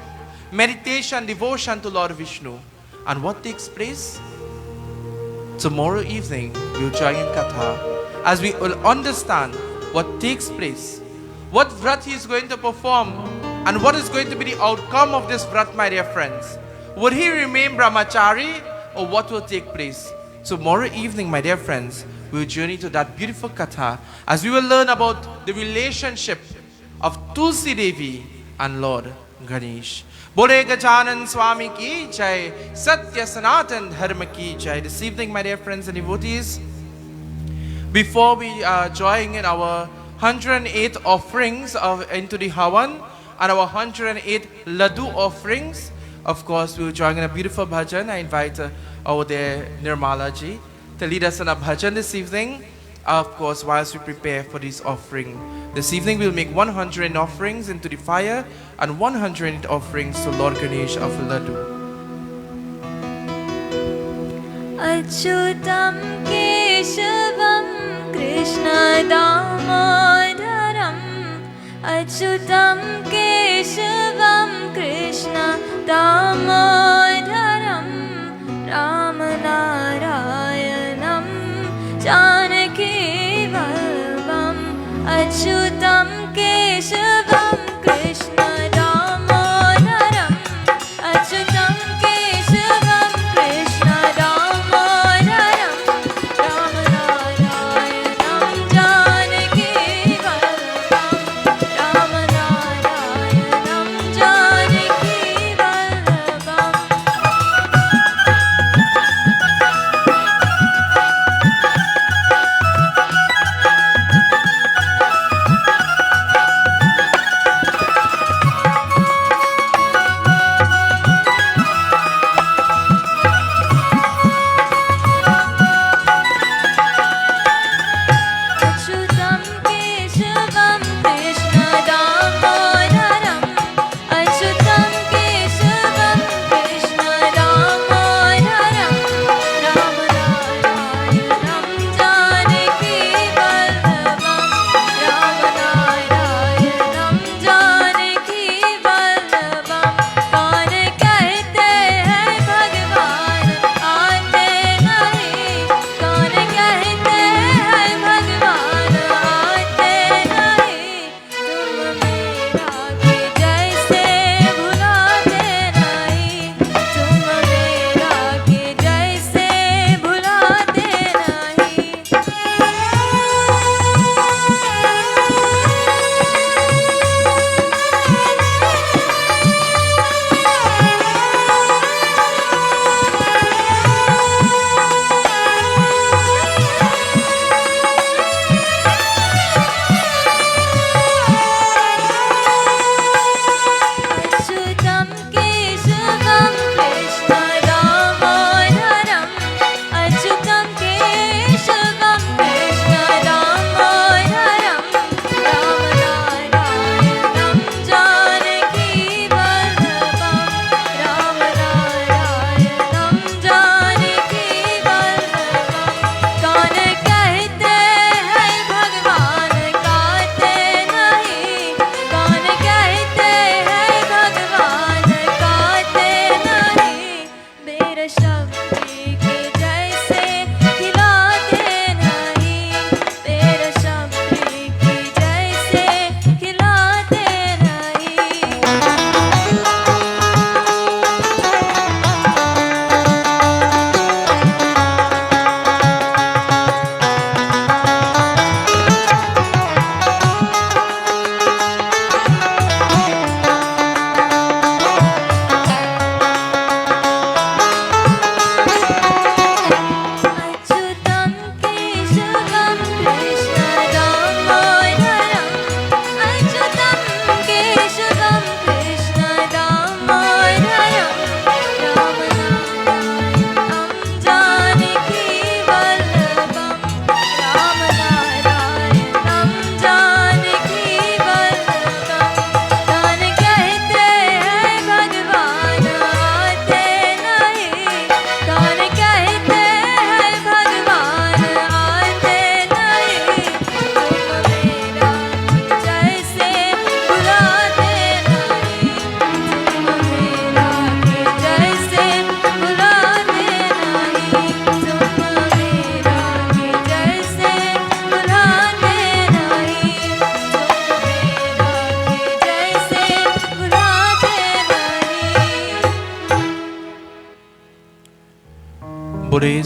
meditation, devotion to Lord Vishnu. And what takes place? Tomorrow evening, we'll join in Katha as we will understand what takes place, what vrat he is going to perform, and what is going to be the outcome of this vrat, my dear friends. Would he remain brahmachari, or what will take place? Tomorrow evening, my dear friends, we will journey to that beautiful Katha as we will learn about the relationship of Tulsi Devi and Lord Ganesh. Bole Gajanan Swami ki jai, Satya Sanatan Dharma ki jai. This evening, my dear friends and devotees, before we join in our 108 offerings into the Havan and our 108 Laddu offerings, of course, we will join in a beautiful bhajan. I invite our dear Nirmala ji to lead us in a bhajan this evening. Of course, whilst we prepare for this offering. This evening we'll make 100 offerings into the fire and 100 offerings to Lord Ganesh of Laddu. Achyutam Keshavam Krishna Damodaram, Achyutam Keshavam Krishna Damodaram, Ramanarayanam Janaki Valvam, Achyutam Keshavam Krishna Damodaram, Achyutam Keshavam Krishna Damodaram, Ramanarayanam Janaki Valvam, Ramanarayanam Janaki Valvam.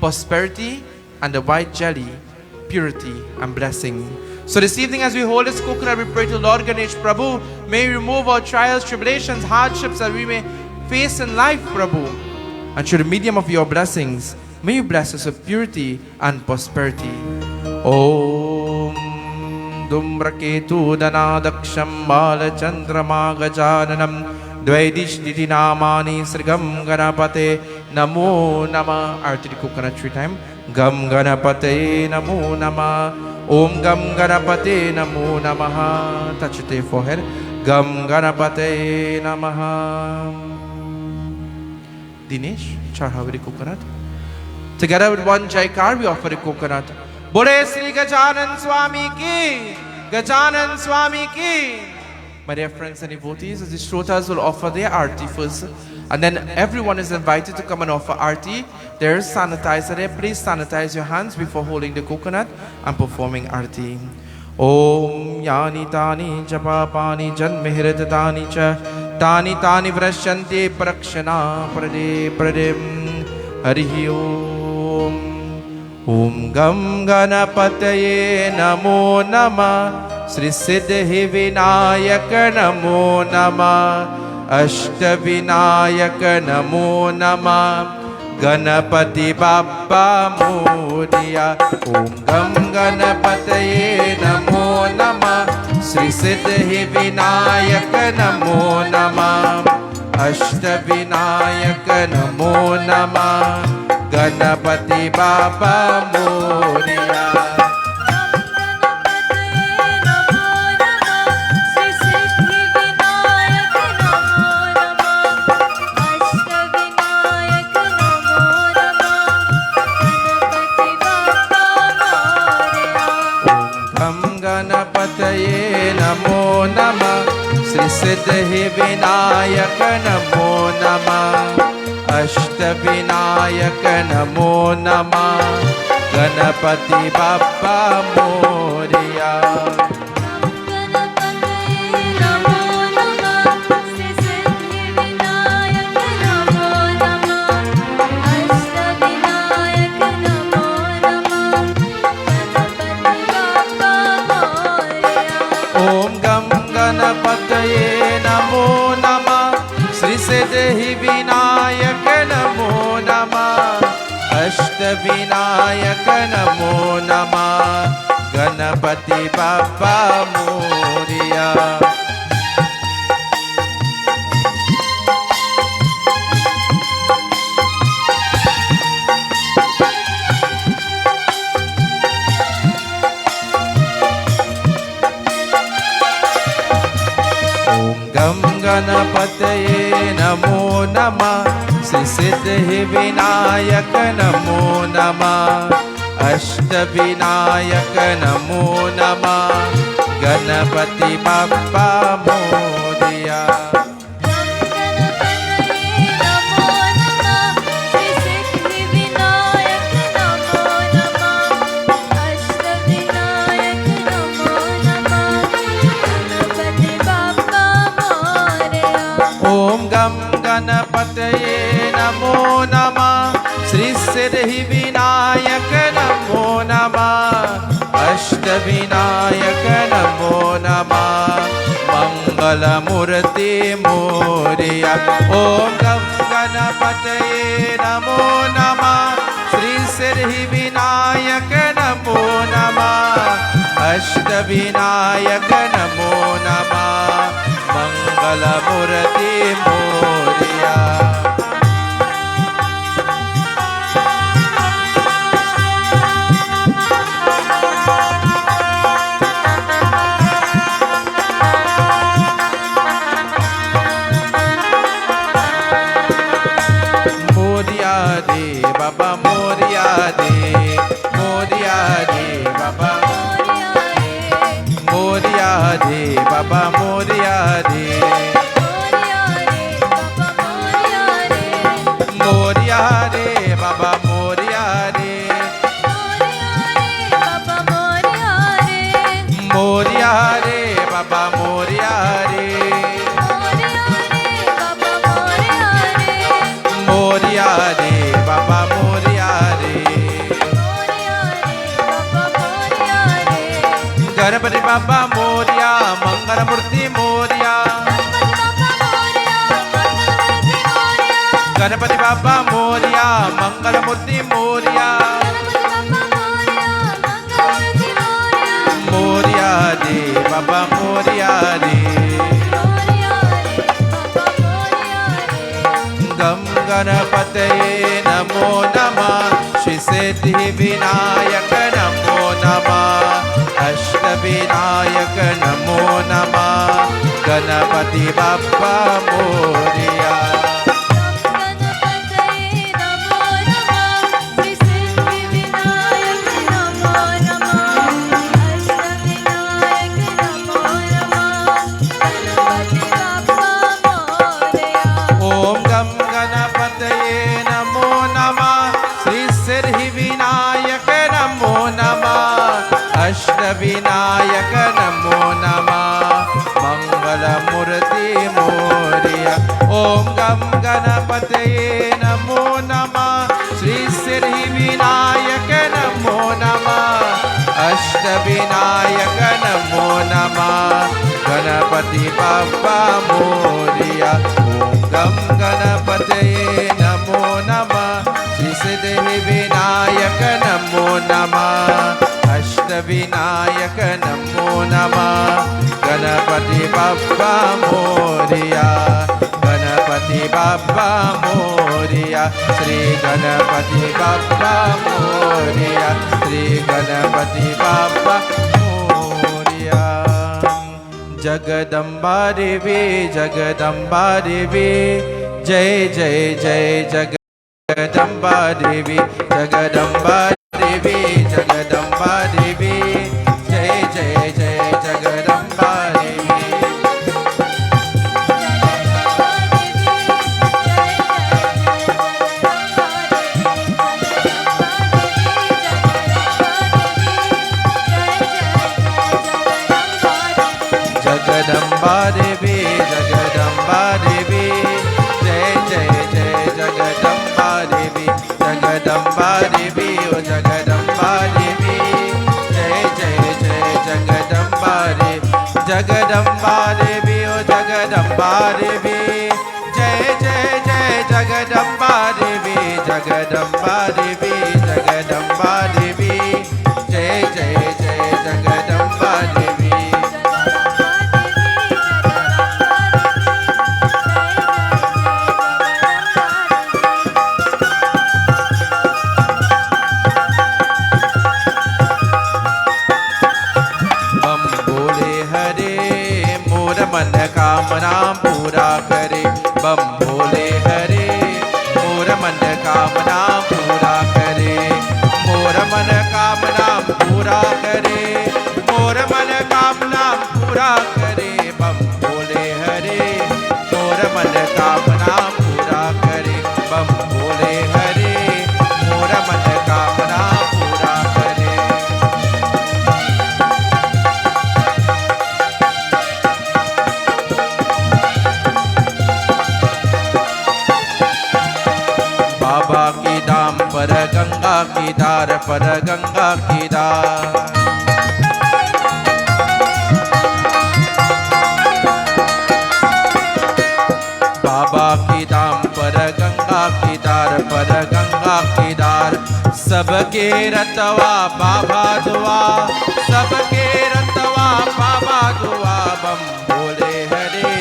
prosperity, and the white jelly, purity and blessing. So this evening as we hold this coconut, we pray to Lord Ganesh, Prabhu, may you remove our trials, tribulations, hardships that we may face in life, Prabhu. And through the medium of your blessings, may you bless us with purity and prosperity. Om Dumraketu Danadaksham Balachandrama Gajananam Dvaidishtiti Namani Srigam Ganapate Namo Nama. Arti the coconut 3 times. Gam Ganapate Namo Nama. Om Gam Ganapate Namo Namaha. Touch your forehead. Gam Ganapate Namaha. Dinesh, charha the coconut. Together with one Jaikar, we offer the coconut. Bole Sri Gajanan Swami ki! Gajanan Swami ki! My dear friends and devotees, as the Shrotas will offer their arti first, and then everyone is invited to come and offer arti. There is sanitizer there. Please sanitize your hands before holding the coconut and performing arti. Om Yani Tani Japapani Janmihritatani Cha Tani Tani Vrashyanti Prakshana Prade Pradim Harihi Om. Om Gam Ganapataye Namo Nama Sri Siddhi Vinayaka Namo Nama Ashtavinayaka Namo Nama Ganapati Bappa Modiya. Om Gam Ganapataye Namo Nama Sri Siddhi Vinayaka Namo Nama Ashtavinayaka Namo Nama Ganapati Bappa Modiya. Namo Namah Sri Siddhi Vinayaka Namo Namah Ashtavinayaka Namo Namah Ganapati Bappa Modiya. Siddhi Vinayaka Namo Namah Ashtavinayaka Namo Namah Ganapati Bappa Modiya. Ganapataye Namo Namah Sri Siddhi Vinayaka Namo Namah Ashtavinayaka Namo Namah Ganapati Bappa Modiya. Ganapataye Namo Namah Sri Siddhi Vinayaka Namo Namah Ashtavinayaka Namo Namah Mangala Murti Modiya. Om Gam Ganapataye Namo Namah Sri Siddhi Vinayaka Namo Namah Ashtavinayaka Namo Namah Mangala Murti Modiya. Modiya de Baba Modiya de Modiya de Baba Modiya de Baba Modiya de Modiya de Baba Modiya de Modiya de Baba Modiya de Modiya de Baba Modiya de Ganpati Bappa Morya मंगल मूर्ति मोरया गणपति बाप्पा मोरया मंगल मूर्ति मोरया मोरया रे बाबा मोरया रे गम गणपतये नमो नमः श्री सिद्धि विनायक नमो नमः अष्टविनायक नमो नमः गणपति बाप्पा मोरया विनायक नमो नमः मंगल मूर्ति मोरया ओम गम गणपतये नमो नमः श्री सिद्धि विनायक नमो नमः अष्ट विनायक नमो नमः गणपति बाप्पा मोरया ओम गम गणपतये नमो नमः श्री सिद्धि विनायक नमो नमः विनायक नमो नमः गणपति बाप्पा मोरया गणपति बाप्पा मोरया श्री गणपति बाप्पा मोरया श्री गणपति बाप्पा मोरया जगदम्बा देवी जय जय जय जगदम्बा देवी जगदम्बा देवी जगदम्बा देवी जय जय जय जगदम्बा देवी जगदम्बा देवी जगदम्बा देवी जय जय जय जगदम्बा देवी जगदम्बा देवी ओ जगदम्बा देवी जय जय जय जगदम्बा देवी जगदम्बा देवी ओ जगदम्बा देवी जय जय जय जगदम्बा देवी जगदम्बा देवी जगदम्बा देवी जय जय जय जगदम्बा देवी कामना पूरा करे बम भोले हरे मोर मन कामना पूरा करे मोर मन कामना पूरा करे मोर मन कामना पूरा करे बम भोले हरे मोर मन कामना पूरा करे बम भोले हरे मोर मन कामना पूरा करे बाबा की दाम पर गंगा की धार पर गंगा की धार बाबा की दाम पर गंगा की धार पर गंगा की धार सबके रतवा बाबा दुआ सबके रतवा बाबा दुआ बम भोले हरे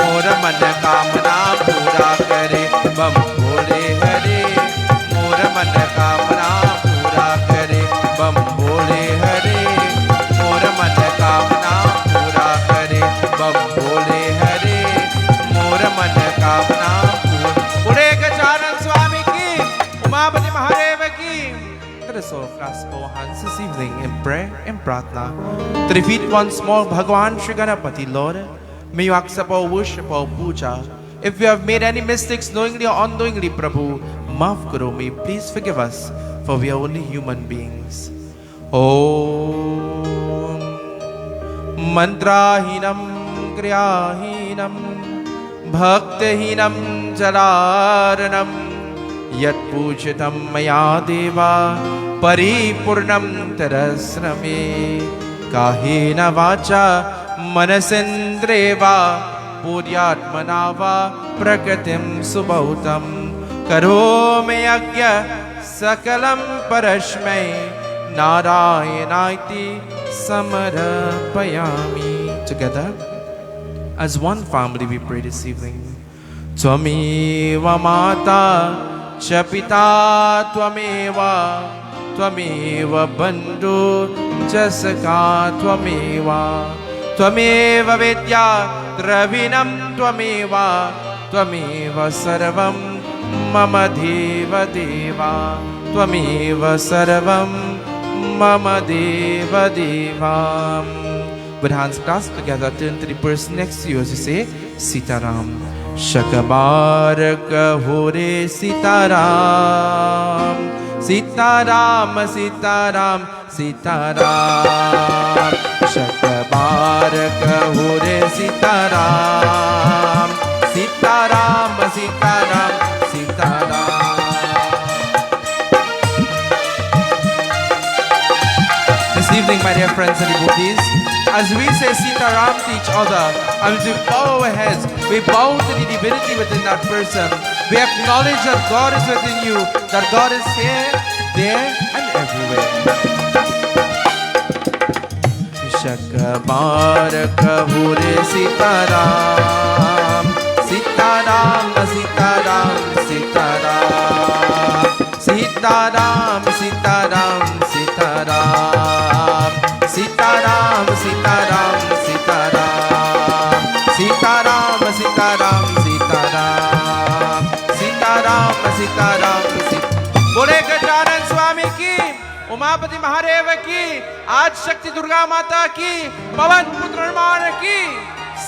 मोर मन कामना पूरा करे बम भोले हरे मोर मन कामना पूरा करे बम भोले हरे मोर मन कामना पूरा करे बम भोले हरे मोर मन कामना पूरे गजानन स्वामी की उमापति महादेव की Let us all clasp our hands this evening in prayer and pratna to the feet once more Bhagwan Shri Ganapati Lord. May you accept our worship, our puja. If we have made any mistakes knowingly or unknowingly, Prabhu, maaf karo me, please forgive us, for we are only human beings. Om Mantrahinam Kriyahinam Bhaktahinam Jalaranam Yat Pujitam Maya Deva Paripurnam Tarasrame kahena vacha manasendreva puryatmana va prakatim subautam karome yagya sakalam parashmai narayanaiti samarapayami. Together as one family we pray this evening. Tvameva mata cha pita tvameva tvameva bandhu cha sakha tvameva tvameva vidya dravinam tvameva tvameva sarvam mama deva deva tvameva sarvam mama deva deva. With hands clasped together, turn to the person next to you as you say Sitaram. Shakabaraka Hore Sitaram, Sitaram, Sitaram, Sitaram. Shakabaraka Hore Sitaram, Sitaram, Sitaram, Sitaram. This evening, my dear friends and devotees, as we say Sitaram to each other, and as we bow our heads, we bow to the divinity within that person. We acknowledge that God is within you, that God is here, there, and everywhere. Shakabaraka Hore Sitaram, Sitaram, Sitaram, Sitaram, Sitaram, Sitaram, Sitaram, Sitaram, Sitaram, Sitaram, Sitaram, Sitaram, Sitaram, Sitaram, Sitaram, Sitaram. बोले गजानन स्वामी की, उमापति महादेव की, आज शक्ति दुर्गा माता की, पवन पुत्र हनुमान की,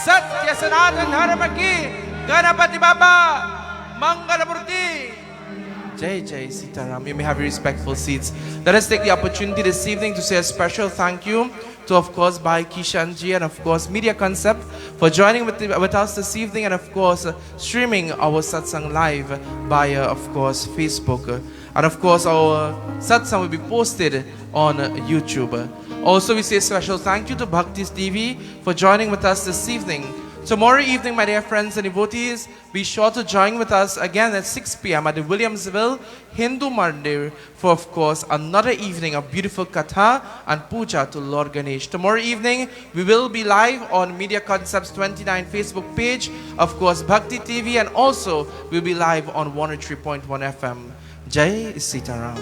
सत्य सनातन धर्म की, गणपति बाबा मंगल मूर्ति. Jai Jai Sitaram. You may have your respectful seats. Let us take the opportunity this evening to say a special thank you to, of course, Bhai Kishanji and, of course, Media Concept for joining with us this evening and, of course, streaming our satsang live via, of course, Facebook. And, of course, our satsang will be posted on YouTube. Also, we say a special thank you to Bhaktis TV for joining with us this evening. Tomorrow evening, my dear friends and devotees, be sure to join with us again at 6 p.m. at the Williamsville Hindu Mandir for, of course, another evening of beautiful katha and puja to Lord Ganesh. Tomorrow evening, we will be live on Media Concepts 29 Facebook page, of course, Bhakti TV, and also we'll be live on 103.1 FM. Jai Sitaram.